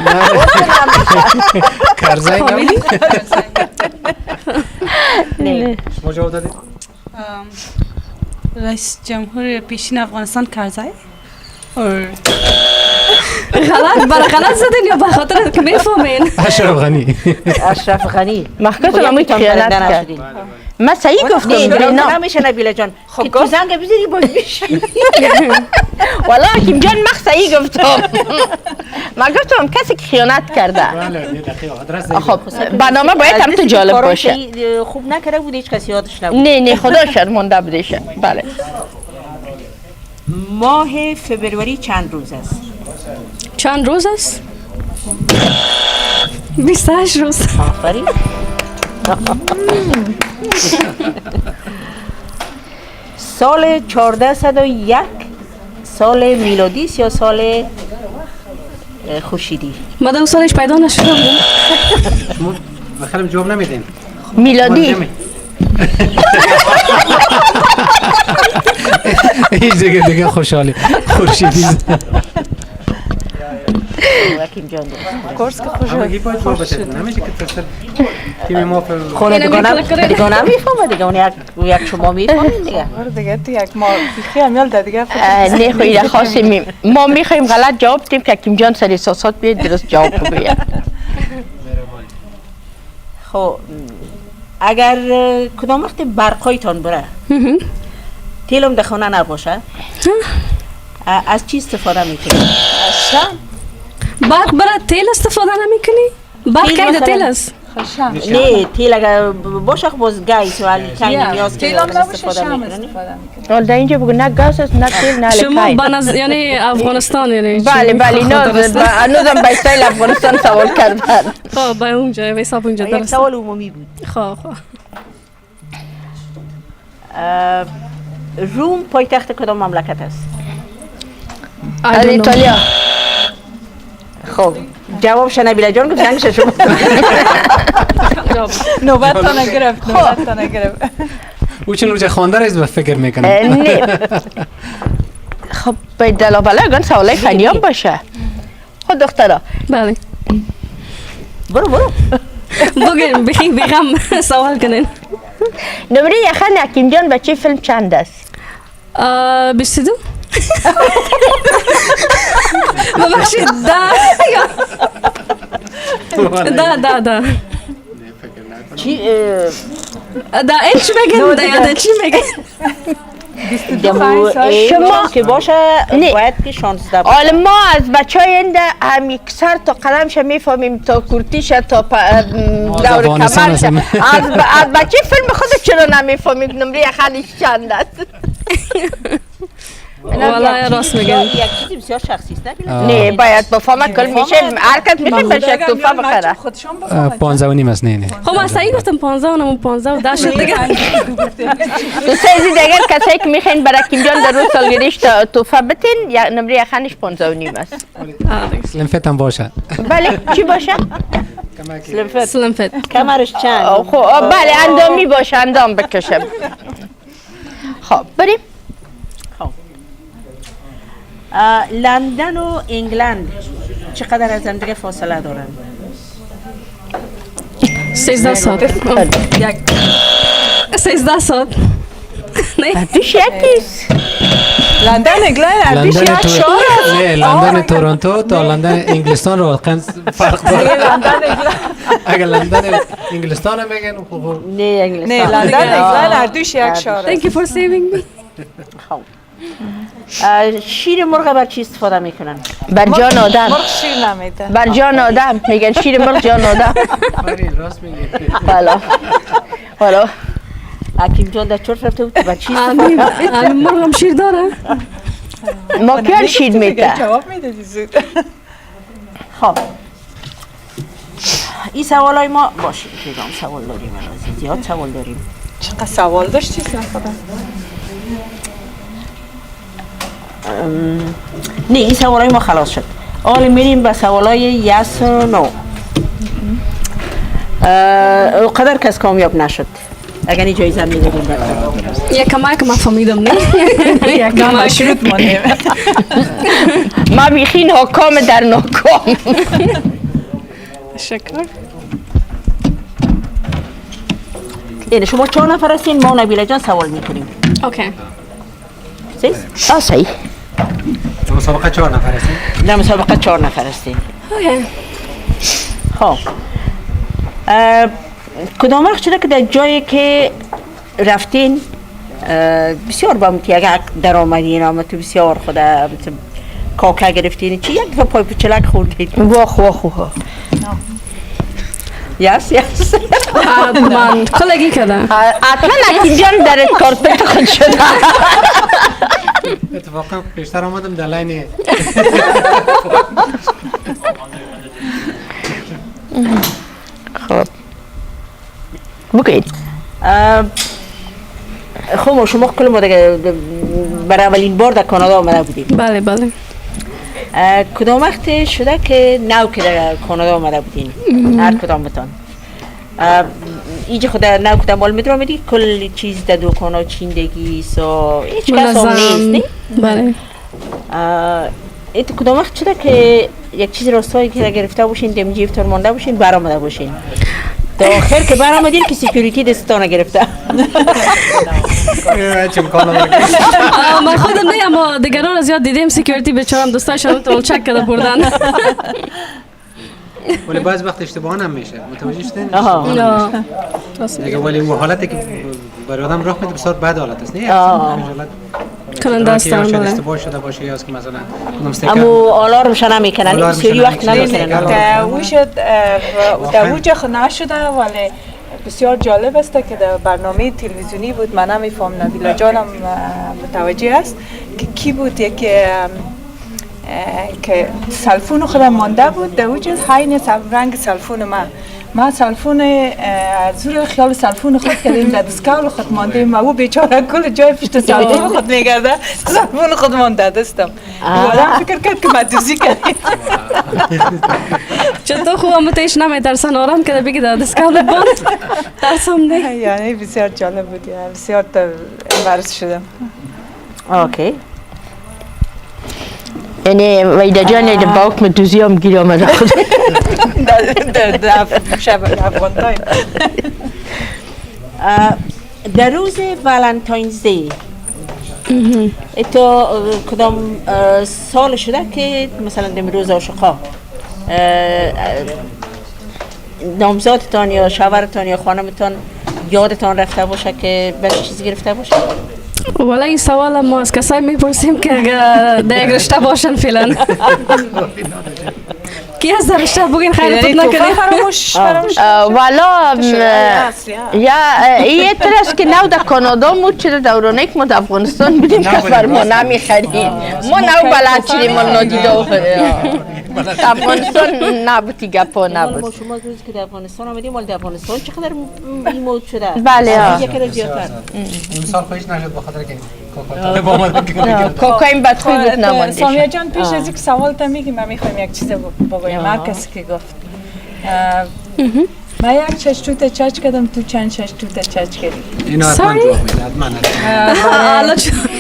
کرزی نبود؟ نه. شما جواب دادید؟ رئیس جمهور پیشین افغانستان کرزی؟ غلط برای غلط زدین یا به خاطر که میفهمین؟ اشرف غنی. اشرف غنی. محکمتون همون خیانت کرد. من صحیح گفتم نه نمیشه نبیله جان. خب تو زنگ بزنی باز میشه. والا حکیم جان من صحیح گفتم. من گفتم کسی که خیانت کرده. خب برنامه باید هم تو جالب باشه. خوب نکرده بود هیچ کسی یادش نبود. نه خدا شرمنده بودشه. بله. ماه فبروری چند روز است؟ چند روز است؟ 28 روز. آفرین. سال 1401 سال میلادی است یا سال خورشیدی؟ ما در سالش پیدا نشدم. بخیرم جواب نمیدین. میلادی. هیچ دیگه خوشحالی خورشیدی. حکیم جان کورس که خوشحالی نمیشه که تفسیر تیم ما خونه دیگه نمیفهمه دیگه اون یک شما میفهمین دیگه. دیگه تو یک ما خیلی میال دیگه. نه خیلی خاصی ما میخوایم غلط جواب بدیم که حکیم جان سر احساسات بیاد درست جواب بگه. خب اگر کدام وقت برقایتان بره تیلم در خانه نباشه از چی استفاده میکنی؟ از شم؟ برق برای تیل استفاده نمیکنی؟ برق که تیل است؟ نه تیل اگر باشه باز گیس ولی کمی نیاز که استفاده میکنی؟ در اینجا بگو نه گاز است نه تیل نه شما بنظر یعنی افغانستان یعنی بله هنوزم به استایل افغانستان سوال کردن. خب به اونجا حساب اونجا درست. یک سوال عمومی بود. خب روم پایتخت کدام مملکت است؟ ایتالیا. خب جواب نبیله جان گفت زنگش شما. نوبت تا نگرفت. او چون روچه خوانده رایز به فکر میکنه. نه خب باید دلابله اگران سوالای فنی هم باشه. خود دخترا بله برو بگیم بخیم سوال کنین. نمره یخن حکیم جان بچه فیلم چند است؟ 22 ببخشید ده چی؟ ده ایچ بگین ده چی بگین؟ شما که باشه باید که 16 باشه. حالا ما از بچه های اینده هم یک سر تا قلمش میفهمیم تا کرتیش تا دور کمرش. از بچه فیلم خود چرا نمیفهمیم نمره یخنش چند است؟ والله راست میگم. یک چیز بسیار شخصی است نه باید بفهمه کل میشه هر کس میشه بهش یک توفه بخره. 15 و نیم است. نه خب من صحیح گفتم 15 و 15 و 10 شد دیگه. دوستای عزیز اگر کسایی که میخواین برای کیم جان در روز سالگریش توفه بتین یا نمره یخنش 15 و نیم است. سلم فت هم باشه. بله چی باشه؟ سلم فت. کمرش چند؟ خب بله اندامی باشه اندام بکشم. خب بریم. لندن و انگلند چقدر از هم دیگه فاصله دارن؟ 13 ساعت. 13 ساعت. نه پیش یکیست. لندن انگلند ارتش یک شهر است. نه لندن تورنتو تا لندن انگلستان رو واقعا فرق داره. لندن انگلند اگر لندن انگلستان هم بگن خوب. نه انگلستان. نه لندن انگلند ارتش یک شهر است. thank you for saving me. خب شیر مرغ بر چی استفاده میکنن؟ بر جان آدم. مرغ شیر نمیده. بر جان آدم میگن شیر مرغ جان آدم. راست میگی. حالا حکیم جان در چرت رفته بود بر چی همین مرغم شیر داره. ما کل شیر میده. جواب میدادی زود. خب این سوالای ما باشه پیغام سوال داریم الان زیاد سوال داریم. چقدر سوال داشتی خدا؟ نه این سوالای ما خلاص شد. حالا میریم به سوالای یس و نو. قدر کس کامیاب نشد اگر این جایزه میدادیم یک کمک ما فهمیدم نه. یک کمک شروط مانیم. ما بیخی ناکام در ناکام. شکر. اینه شما 4 نفر هستین ما نبیله جان سوال میکنیم. اوکی. صحیح؟ در مسابقه 4 نفر هستین؟ در مسابقه 4 نفر هستین. اوکی. خب کدام وقت شده که در جایی که رفتین بسیار با اگر درآمدین آمد بسیار خود کاکا گرفتین چی یک دفعه پای پچلک خوردید؟ واخ یس من کلگی کردم. حتما نکیم جان در کارپت خود شده. اتفاقا پیشتر آمدم در لین خب بگید. خب شما کل ما دیگه برای اولین بار در کانادا آمده بودید. بله بله. کدام وقت شده که نو که در کانادا آمده بودین؟ هر کدامتان اینجا خود نو که مال میدر آمدی کل چیز در دوکانا چیندگی سا هیچ کس هم نیست بله. ایت کدام وقت شده که یک چیز راستایی که گرفته باشین دم جیفتر مانده باشین برآمده باشین تا آخر که برآمدین که سکیوریتی دستتان گرفته؟ من خودم نه اما دیگران زیاد دیدیم سکیوریتی بیچارم دوستاشون تو چک کرده بردن. ولی بعض وقت اشتباه هم میشه متوجه شدین؟ نه. ولی اون حالتی که برای آدم راه میده بسیار بد حالت است نه؟ کننده است اشتباه شده باشه یا که مثلا امو آلارمش نمیکنن بسیاری وقت نمیکنن وشد در وجه نشده ولی بسیار جالب است که در برنامه تلویزیونی بود من نمیفهم نبیلا جانم متوجه است که کی بود یکی که سلفون خودم مانده بود در وجه حین رنگ سلفون ما سلفون زور خیال سلفون خود کردیم در دستگاه خود ماندیم و او بیچاره کل جای پشت سلفون خود میگرده سلفون خود مانده دستم آدم فکر کرد که مدوزی کردیم چطور خوب متیش نمیترسن آرام که بگی در دستگاه بند ترسم نه. یعنی بسیار جالب بود بسیار امبارس شدم. اوکی یعنی ویدا جان در باوک مدوزی هم گیر آمده خود در شب افغان تایم. در روز والنتاینز دی تو کدام سال شده که مثلا در روز عاشقا نامزادتان یا شوهرتان یا خانمتان یادتان رفته باشه که برای چیزی گرفته باشه؟ والا این سوال ما از کسایی میپرسیم که در یک رشته باشن فعلا. کی هست در اشتر بگین خیرتت توفه نکنه. فراموش والا یا یه طور است که نو در کانادا مود شده دورانه که ما در افغانستان بودیم که فرما نمیخرید ما نو بلد شدیم ما نادیده در افغانستان نبودی گپا نبود. ما شما روزی که در افغانستان آمدیم مال در افغانستان چقدر این مود شده؟ بله یک رو زیادتر. امسال خویش نشد بخاطر که کوکا با ما کوکائین بدخوی بود نمانده. سامیه جان پیش از اینکه سوال تا میگیم من میخوایم یک چیز بگویم. هر کسی که گفت من یک چش توت چچ کردم تو چند چش توت چچ کردی. اینا حتما جواب میده حتما.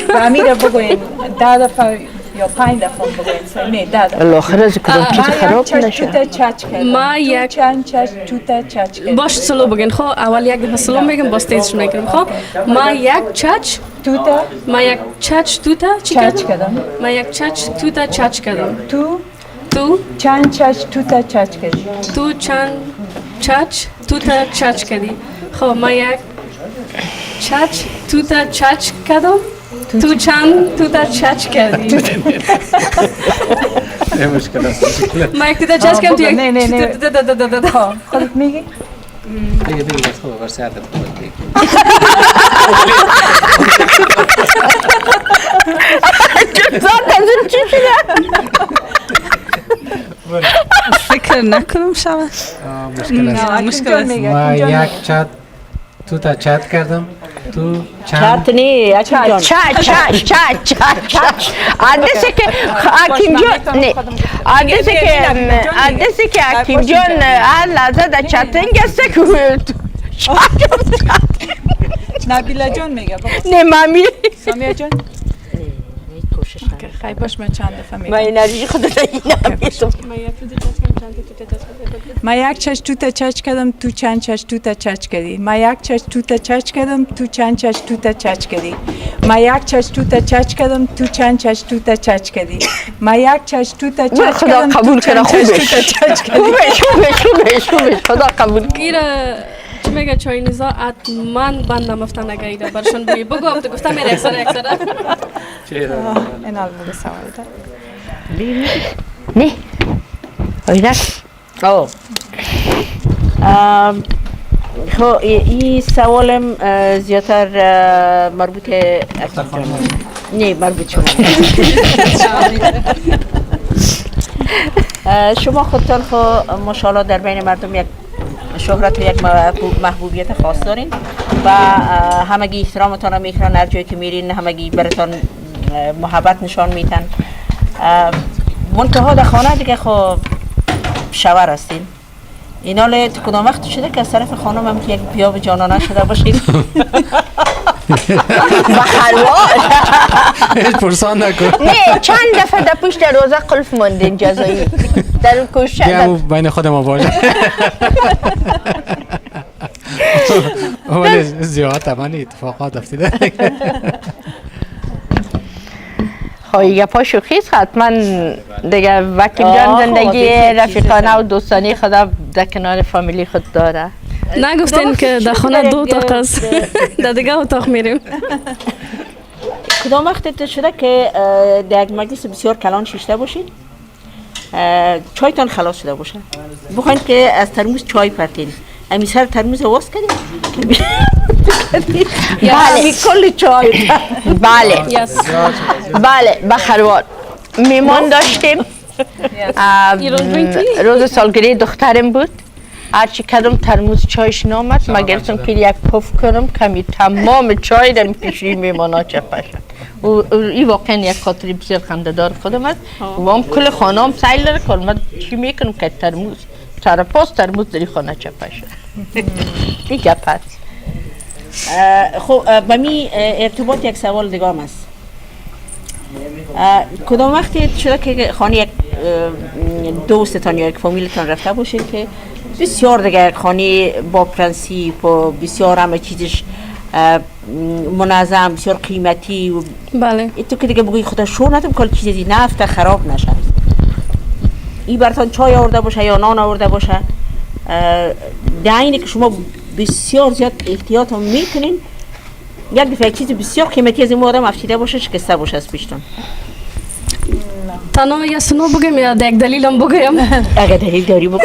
و امیر بگویم 10 دفعه یا 5 دفعه بگویم. نه 10 دفعه. الاخر از کدام چیز خراب چش نشه. توت چچ کردم. ما یک چند چش توت چچ کردم. باش سلو بگین خب اول یک دفعه سلو میگم باز تیزش میکنم. خب ما یک چچ توت ما یک چچ توتا چی چچ کردم. ما یک چچ توتا چچ کردم. تو چند چش توت چچ کردی. تو چند چچ توتا چچ کردی. خب ما یک چچ توتا چچ کردم. تو چند توتا چچ کردی. مشکل است. ما یک توتا چچ کردم تو یک نه خودت میگی؟ دیگه بس خوبه ورسی عدد بگی. چی شده؟ فکر نکنم شود. مشکل است. مشکل است. ما یک چت توتا چت کردم. تو چند چت نی چت آدرسی که حکیم جان نه آدرسی که حکیم جان هر لحظه در چتنگ است که نبیله جان میگه. نه مامی سامیه جان خیلی باش من چند دفعه میگم. من انرژی خودت نمیتونم. ما یک چش توت چچ کردم تو چند چش توت چچ کردی. ما یک چش توت چچ کردم تو چند چش توت چچ کردی. ما یک چش توت چچ کردم تو چند چش توت چچ کردی. ما یک چش توت چچ کردم قبول کردم خوبش خدا قبول گیره چی میگه چای نیزا حتما بند نمفتن اگه ایده برشان بگی بگو هم تو گفتم میره اکسره این حال بوده سوال دار نه آیده خب این سوالم زیادتر مربوط نه مربوط شما خودتان خب ماشاءالله در بین مردم یک شهرت و یک محبوبیت خاص دارین و همگی احترامتان رو میکنن. هر جایی که میرین همگی براتان محبت نشان میتن. منتها در خانه دیگه خب شوهر هستین. این حال تو کدام وقت شده که از طرف خانم هم که یک پیاب جانانه شده باشید؟ بخروار هیچ پرسان نکن. نه چند دفعه در پشت روزه قلف ماندین جزایی در کوشش بین خود ما باشه. ولی زیاد تمانی اتفاقات افتیده. خواهی گپا شوخیست حتما دیگه وکیم جان زندگی رفیقانه و دوستانی خدا در کنار فامیلی خود داره. نگفتین که در خانه 2 اتاق است. در دیگه اتاق میریم. کدام وقت شده که در یک مجلس بسیار کلان شیشته باشید؟ چایتان خلاص شده باشه. بخواین که از ترموز چای پرتین. امی سر ترموز واس کردیم؟ بله کل چای. بله بخروار میمان داشتیم. روز سالگیری دخترم بود. هرچی کردم ترموز چایش نامد. ما گرفتم که یک پف کنم کمی تمام چای در پیشوی میمانا چپه شد. این واقعا یک خاطری بسیار خنده‌دار خودم است. و هم کل خانه هم سیل داره که من چی میکنم که ترموز سرپاس ترموز در خانه چپه شد. این گپ هست. خب با می ارتباط یک سوال دیگه هم است. کدام وقتی شده که خانه یک دوستتان یا یک فامیلتان رفته باشید که بسیار دیگه خانه با پرنسیپ و بسیار همه چیزش منظم بسیار قیمتی و بله تو که دیگه بگوی خدا شور ندم کل چیزی نفت خراب نشه. این براتان چای آورده باشه یا نان آورده باشه در اینه که شما بسیار زیاد احتیاط هم میکنین یک دفعه چیز بسیار قیمتی از این آدم افتیده باشه شکسته باشه از پیشتون. تنها یه سنو بگم یا یک دلیلم بگم؟ اگه دلیل داری بگم.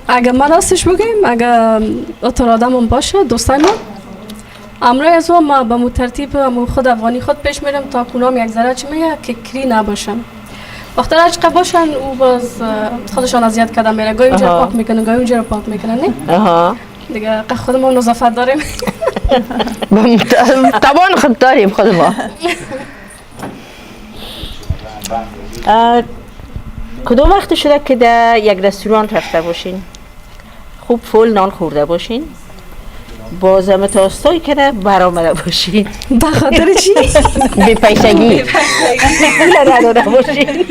اگه من راستش بگم، اگه اترادم باشه دوستای ما امروز از ما به مترتیب خود افغانی خود پیش میرم تا کنام یک ذره چی میگه که کری نباشن. وقتی عجقه باشن او باز خودشان اذیت کرده میره، گاهی اونجا رو پاک میکنه گاهی اونجا رو پاک میکنه. نه دیگه خودمون نظافت داریم. طبعا خود داریم خود ما. کدوم وقت شده که در یک رستوران رفته باشین، خوب فول نان خورده باشین، بازم تاستایی کنه برآمده باشین؟ بخاطر چی؟ بی پیشگی پول نداره باشین.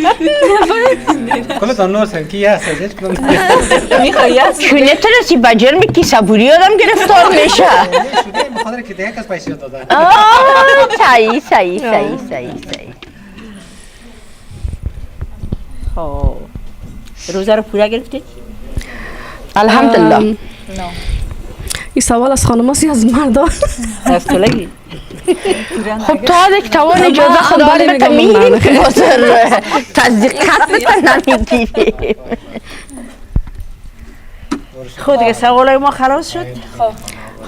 کلتان نور سنکی هست ازش کنم چون نتونستی بجرم که صبوری آدم گرفتار میشه. شده مخاطر که دیگه کس پیشی دادن. صحیح. خب روزه رو پورا گرفتید؟ الحمدلله. این سوال از خانم هستی از مردان؟ از کلگی. خب تا یک توان اجازه خدا رو بتمیدیم که بازر تصدیقات نمیدیدیم. خود دیگه سوالای ما خلاص شد.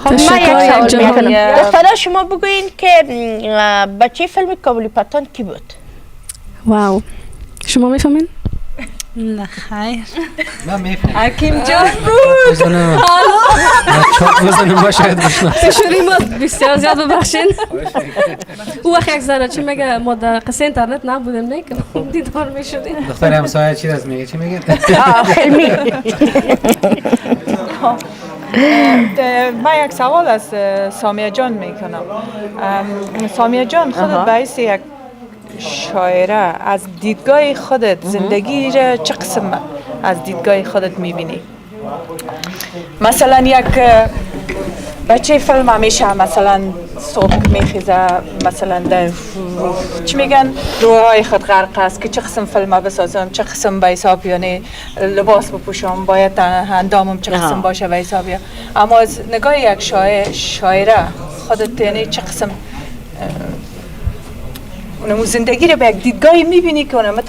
خب من یک سوال میکنم. دخترها شما بگوین که بچه فیلم کابلی پتان کی بود؟ واو شما میفهمین؟ نه خیر. من میفهمم. حکیم جان بود. چاق بزنم با شاید بشنم. تشوری ما بسیار زیاد ببخشین. او وقت یک ذره چی میگه ما در قصه اینترنت نبودیم نه که دیدار میشدیم. دختر همسایه چی از میگه چی میگه؟ خیلی. من یک سوال از سامیه جان میکنم. سامیه جان خودت باعث یک شاعره از دیدگاه خودت زندگی را چه قسم از دیدگاه خودت میبینی؟ مثلا یک بچه فیلم همیشه مثلا صبح میخیزه مثلا در چی میگن روحای خود غرق است که چه قسم فیلم بسازم، چه قسم به حساب یعنی لباس بپوشم، باید اندامم چه قسم باشه به حساب. اما از نگاه یک شاعره خودت یعنی چه قسم اونمو زندگی رو به یک دیدگاهی میبینی که اونم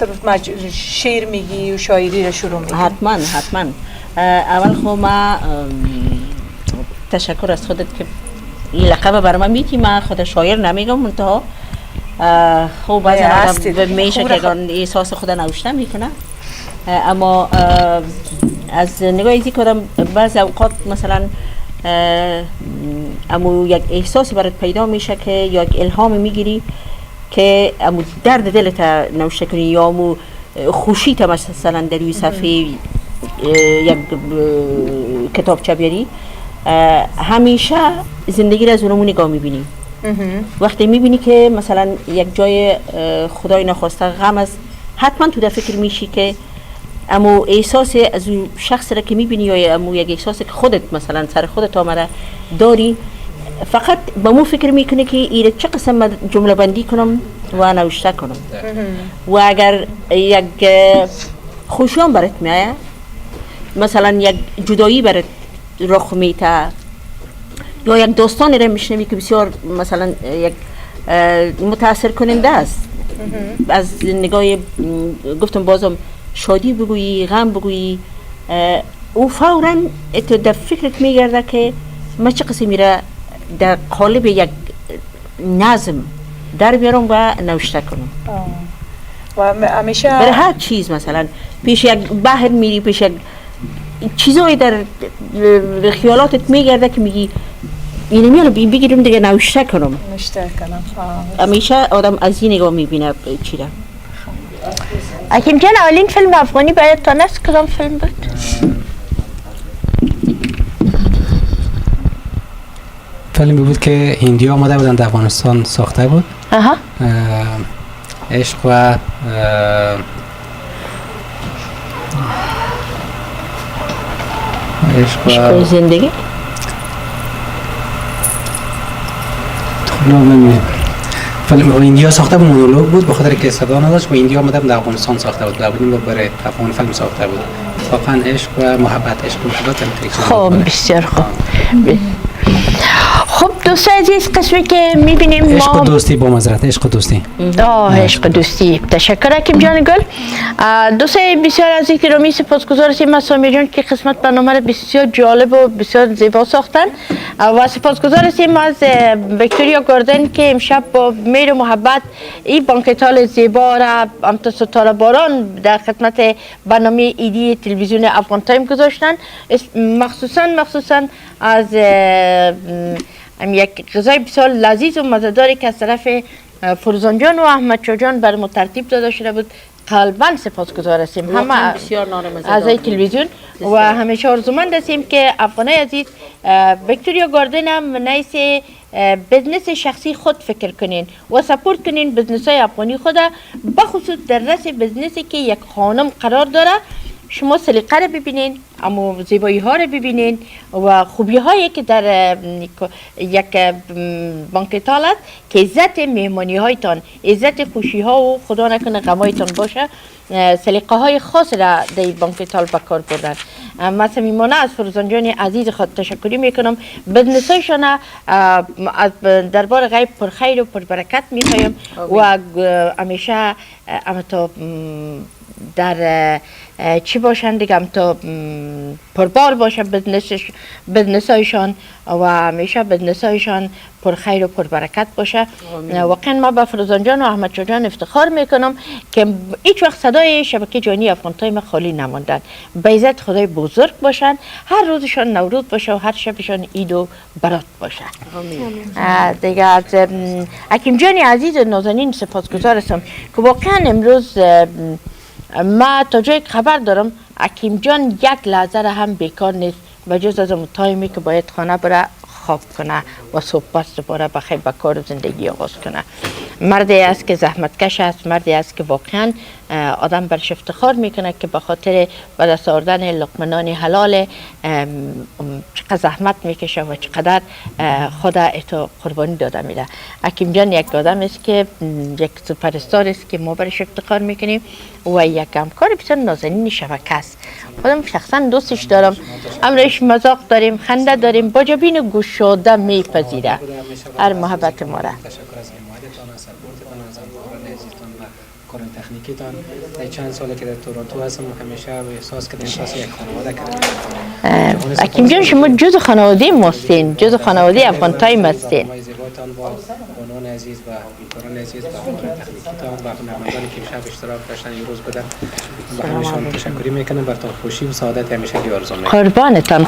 شعر میگی و شاعری رو شروع میگی؟ حتما اول خب ما تشکر از خودت که این لقب برای من میدی. من خود شاعر نمیگم منتها خب بعضی آدم میشه که احساس خود نوشته میکنه، اما از نگاه ایزی که آدم بعضی اوقات مثلا امو یک احساسی برات پیدا میشه که یا یک الهامی میگیری که امو درد دلت نوشته کنی یا امو خوشیت مثلا در روی صفحه یک کتابچه بیاری. همیشه زندگی را از اونمو نگاه میبینی. وقتی میبینی که مثلا یک جای خدای نخواسته غم است، حتما تو در فکر میشی که امو احساس از اون شخص را که میبینی یا امو یک احساس که خودت مثلا سر خودت آمده داری، فقط با مو فکر میکنه که ایره چه قسم جمله بندی کنم و نوشته کنم. و اگر یک خوشیان برات میایه، مثلا یک جدایی برات رخ میته یا یک داستانی را میشنوی که بسیار مثلا یک متاثر کننده است، از نگاه گفتم بازم شادی بگویی غم بگویی، او فوراً در فکرت میگرده که من چه قسمی را در قالب یک نظم در بیارم و نوشته کنم. و همیشه برای هر چیز مثلا پیش یک بحر میری، پیش یک چیزایی در خیالاتت میگرده که میگی اینو میارم بگیرم دیگه نوشته کنم. همیشه آدم از این نگاه میبینه چی را. حکیم جان اولین فیلم افغانی برایتان است کدام فیلم بود؟ فیلمی بود که هندی آمده بودن در افغانستان ساخته بود. عشق و زندگی. فیلم هندی ساخته بود، مونولوگ بود، به خاطر که صدا نداشت و هندی آمده بود در افغانستان ساخته بود. بودیم برای افغان فیلم ساخته بود. واقعا عشق و محبت هم خب بسیار خوب. خب دوستای عزیز، قسمی که میبینیم عشق ما و دوستی با معذرت، عشق و دوستی. عشق و دوستی. تشکر حکیم جان گل. دوستای بسیار عزیز گرامی، سپاسگزار هستیم از سامی جان که قسمت برنامه را بسیار جالب و بسیار زیبا ساختن و سپاسگزار هستیم از ویکتوریا گاردن که امشب با مهر و محبت این بانکتال زیبا را همتا ستاره باران در خدمت برنامه ایدی تلویزیون افغان تایم گذاشتن. مخصوصا از یک غذای بسیار لذیذ و مزه‌داری که از طرف فروزان جان و احمد شاه جان بر ما ترتیب داده شده بود، قلباً سپاسگزار هستیم همه اعضای تلویزیون و همیشه آرزومند هستیم که افغانای عزیز ویکتوریا گاردن هم نیست بزنس شخصی خود فکر کنین و سپورت کنین بزنس های افغانی خود، بخصوص در رأس بزنسی که یک خانم قرار داره. شما سلیقه رو ببینین، اما زیبایی ها رو ببینین و خوبی هایی که در یک بانکتال است که عزت مهمانی هایتان، عزت خوشی ها و خدا نکنه غمایتان باشه. سلیقه های خاص را در بانکتال به کار بردن. من صمیمانه از فروزان جان عزیز خود تشکری میکنم. بزنس هایشان از دربار غیب پر خیر و پر برکت میخوایم و همیشه تا در چی باشن دیگه، تا پربار باشه بزنس هایشان و همیشه بزنس هایشان پر خیر و پر برکت باشه. واقعا ما به فروزان جان و احمد شاه جان افتخار میکنم که هیچ وقت صدای شبکه جهانی افغان تایم خالی نماندن. به عزت خدای بزرگ باشن، هر روزشان نوروز باشه و هر شبشان عید و برات باشه. دیگه از حکیم جان عزیز نازنین سپاسگزار هستم که واقعا امروز ما تا جایی خبر دارم حکیم جان یک لحظه را هم بیکار نیست و جز از اون تایمی که باید خانه بره خواب کنه و صبح پس دوباره بخیر به کار و زندگی آغاز کنه. مردی است که زحمتکش است، مردی است که واقعا آدم برش افتخار میکنه که به خاطر به دست آوردن لقمه حلال چقدر زحمت میکشه و چقدر خود اتو قربانی داده میره. حکیم جان یک آدم است که یک سوپر استار است که ما برش افتخار میکنیم و یک همکار بسیار نازنین شبکه است. خودم شخصا دوستش دارم، امرش مذاق داریم، خنده داریم، با جبین و گشاده میپذیره هر محبت ما را. کارن تکنیکیتان چند ساله که در تورنتو هستم و همیشه احساس کردم احساس یک خانواده کردم. حکیم جان شما جز خانواده ما هستین، جز خانواده افغان تایم هستین. زیبایتان با بانوان عزیز و همکاران عزیز و کارن تکنیکیتان و نمایندگانی که امشب اشتراک داشتن این روز بدن به همشان تشکر میکنم. براتون خوشی و سعادت همیشه آرزو میکنم. قربانتان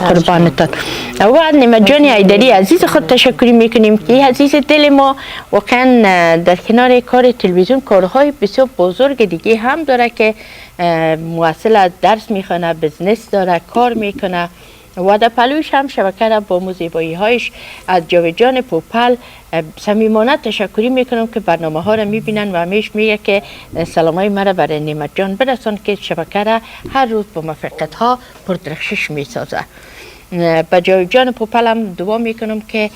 و نعمت جان ایدری عزیز خود تشکر میکنیم که عزیز دل ما واقعا در کنار کار تلویزیون کارهای بسیار بزرگ دیگه هم داره که مواصل درس میخونه، بزنس داره، کار میکنه و در پلوش هم شبکه را با موزیبایی هایش از جاوید جان پوپل صمیمانه تشکری میکنم که برنامه ها را میبینن و همیش میگه که سلامای مرا برای نعمت جان برسان که شبکه را هر روز با موفقیت ها پردرخشش میسازه. با جاوید جان پوپل هم دعا میکنم که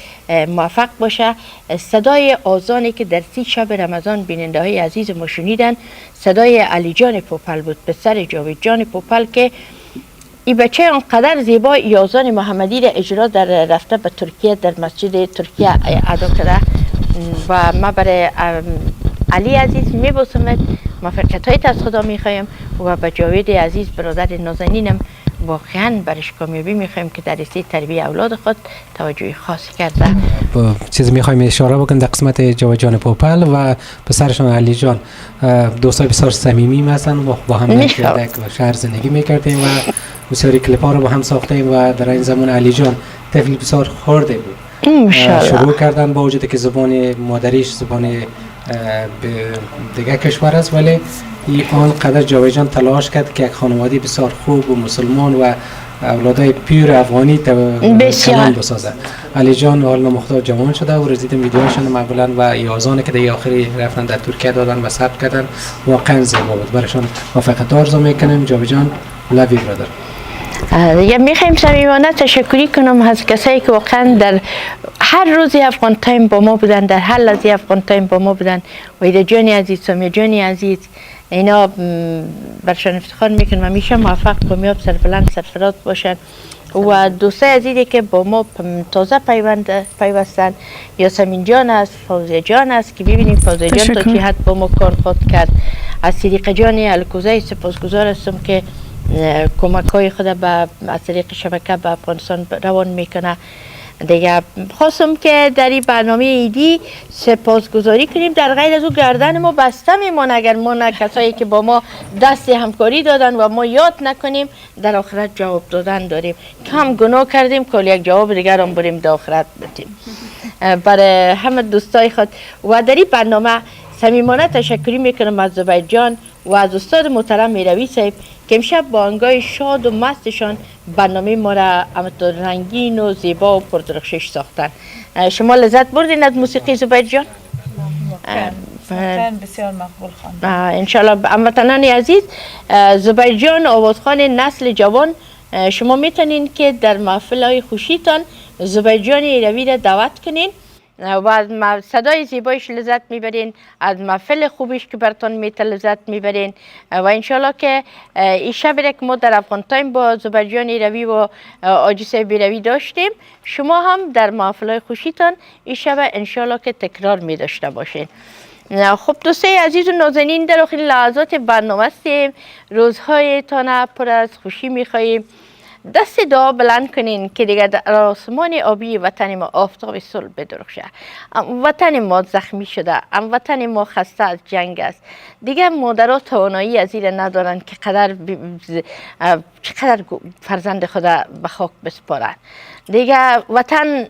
موفق باشه. صدای آذانی که در 30 شب رمضان بیننده های عزیز ما شنیدن صدای علی جان پوپل بود، پسر جاوید جان پوپل که این بچه آنقدر زیبا ای آذان محمدی را اجرا در رفته به ترکیه در مسجد ترکیه ادا کرده و ما برای علی عزیز میبوسمت، موفقیت هایت از خدا میخوایم و به جاوید عزیز برادر نازنینم واقعا برش کامیابی میخوایم که در رشته تربیت اولاد خود توجه خاصی کرده. با چیز میخوایم اشاره بکنم در قسمت جاوید جان پوپل و پسرشون علی جان دوستای بسیار صمیمی هستن و با هم در شهر زندگی میکردیم و بسیاری کلیپ ها رو با هم ساختیم و در این زمان علی جان طفل بسیار خورده بود. شروع کردن با وجود که زبان مادریش زبان دیگه کشور است، ولی آنقدر جاوید جان تلاش کرد که یک خانواده بسیار خوب و مسلمان و اولادای پیر افغانی کلام بسازه. علی جان حال نمختار جوان شده و رزیدم ویدیوهاشون معمولا و یازانه که دیگه آخری رفتن در ترکیه دادن و ثبت کردن واقعا زیبا بود. برایشان موفقیت آرزو میکنیم. جاوید جان لوی برادر. دیگه میخوایم صمیمانه تشکری کنم از کسایی که واقعا در هر روزی افغان تایم با ما بودن، در هر لحظه افغان تایم با ما بودن. وحید جانی عزیز، سامی جانی عزیز، اینا برشان افتخار میکنم همیشه موفق کامیاب سربلند سرفراز باشن و دوستای عزیزی که با ما تازه پیوستن، یاسمین جان است، فوزیه جان است که ببینیم فوزیه جان تا چی حد با ما کار خود کرد. از طریق جان الکوزای سپاسگزار هستم که کمک های خود از طریق شبکه به افغانستان روان میکنه. دیگه خواستم که در این برنامه ایدی سپاسگزاری کنیم، در غیر از او گردن ما بسته میمونه اگر ما نه کسایی که با ما دست همکاری دادن و ما یاد نکنیم در آخرت جواب دادن داریم. کم گناه کردیم که یک جواب دیگر هم بریم در آخرت بدیم. برای همه دوستای خود و در این برنامه صمیمانه تشکری میکنم از زبیر جان و از استاد محترم میروی صاحب که امشب با آنگاه شاد و مستشان برنامه ما را همطور رنگین و زیبا و پردرخشش ساختن. شما لذت بردین از موسیقی زبیر جان؟ بسیار مقبول خواند. انشالله هموطنان عزیز، زبیر جان آوازخوان نسل جوان، شما میتونین که در محفل های خوشیتان زبیر جان ایروی را دعوت کنین و از صدای زیبایش لذت میبرین، از محفل خوبیش که براتون میته لذت میبرین و انشالله که این شب که ما در افغان تایم با زبیر جان ایروی و آجی بیروی داشتیم، شما هم در محفل های خوشیتان این شب انشالله که تکرار میداشته باشین. خب دوستای عزیز و نازنین، در آخرین لحظات برنامه هستیم. روزهایتان پر از خوشی میخواهیم. دست دعا بلند کنین که دیگه در آسمان آبی وطن ما آفتاب صلح بدرخشه. وطن ما زخمی شده، وطن ما خسته از جنگ است. دیگه مادرها توانایی از این ندارن که چقدر فرزند خود به خاک بسپارن. دیگه وطن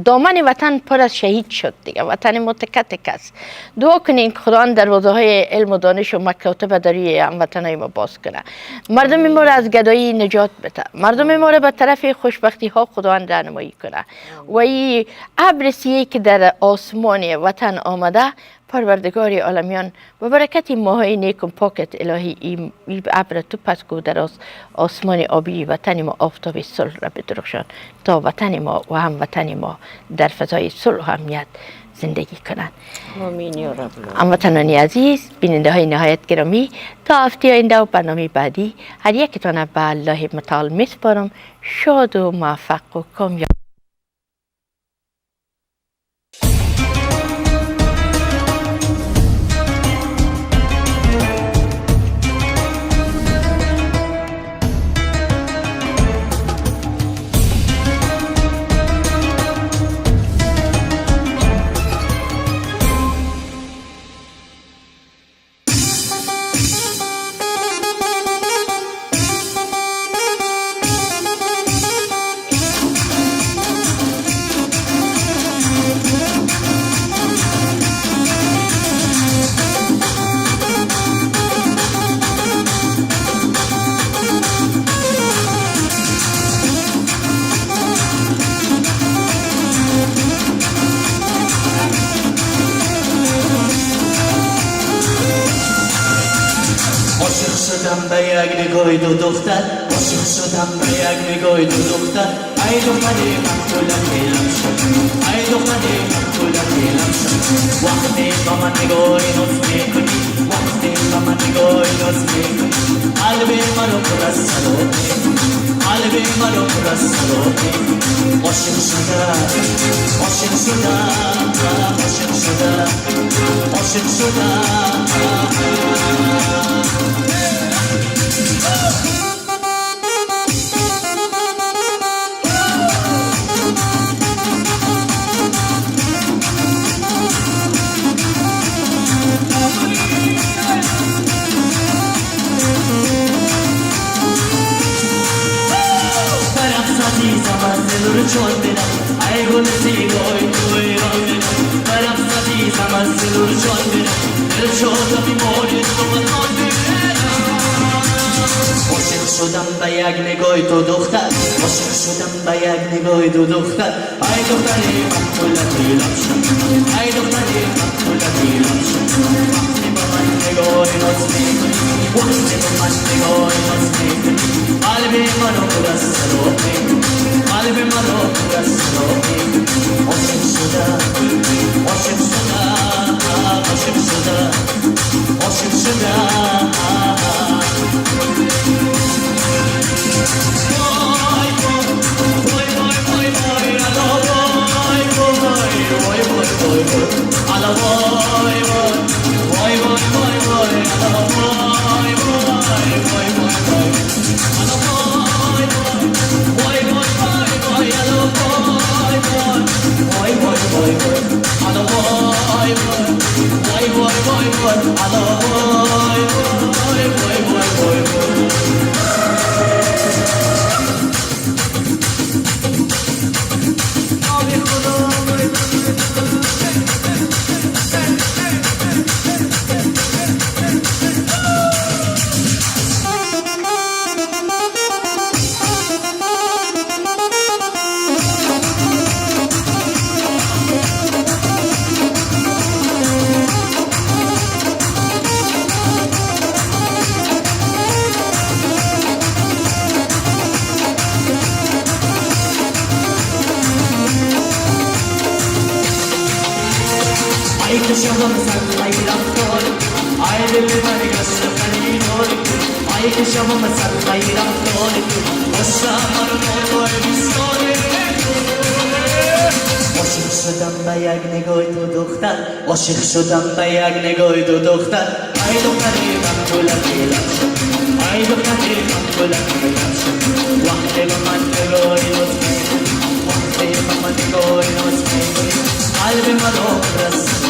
دامن وطن پر از شهید شد دیگه. وطن ما تکه تکه است. دعا کنین که خداوند دروازه های علم و دانش و مکاتب داری هموطنای ما باز کنه. مردم ما را از گدایی نجات بده. مردم ما را به طرف خوشبختی ها خداوند راهنمایی کنه. و این ابر سیه‌ای که در آسمان وطن آمده، پروردگار عالمیان و برکت ماهای نیک و پاکت الهی این ابر تو پس کو در آسمان آبی وطن ما آفتاب صلح را بدرخشان تا وطن ما و هم وطن ما در فضای صلح و امنیت زندگی کنند. آمین یا رب. هموطنان عزیز، بیننده های نهایت گرامی، تا هفته آینده و برنامه بعدی هر یکتان به الله متعال میسپارم. شاد و موفق و کامیاب. به یک نگاه دو دختر، عاشق شدم به یک نگاه دو دختر. ای دختری مقتولت دلم شد، ای دختری مقتولت دلم شد. وقتی با من نگاهی ناز میکنی، وقتی با من نگاهی ناز میکنی، قلبی مرا پر از صدا میکنی، قلبی مرا پر از صدا میکنی. عاشق شدم، عاشق شدم، عاشق شدم، عاشق شدم. چون دلم ای گل زیبای توی راه برم عزیزم از دلور چون دلم دل شد بیماری تو من عاشق شدم به یک نگاه تو دختر، عاشق شدم به یک نگاه تو دختر. ای دختری مقتولت دلم شد، ای دختری مقتولت دلم شد. وقتی با من نگاه ناز میکنی، وقتی با من نگاه ناز میکنی، قلبی منو پر از صدا میکنی، قلبی منو پر از صدا میکنی. عاشق شدم، عاشق شدم، عاشق شدم، عاشق شدم. وای عاشق شدم به یک نگاه تو دختر ای دختری من گلکی لبشم ای دختری من گلکی لبشم وقتی به من نگاهی لطف میکنی وقتی به من نگاهی لطف میکنی قلب من رو رسید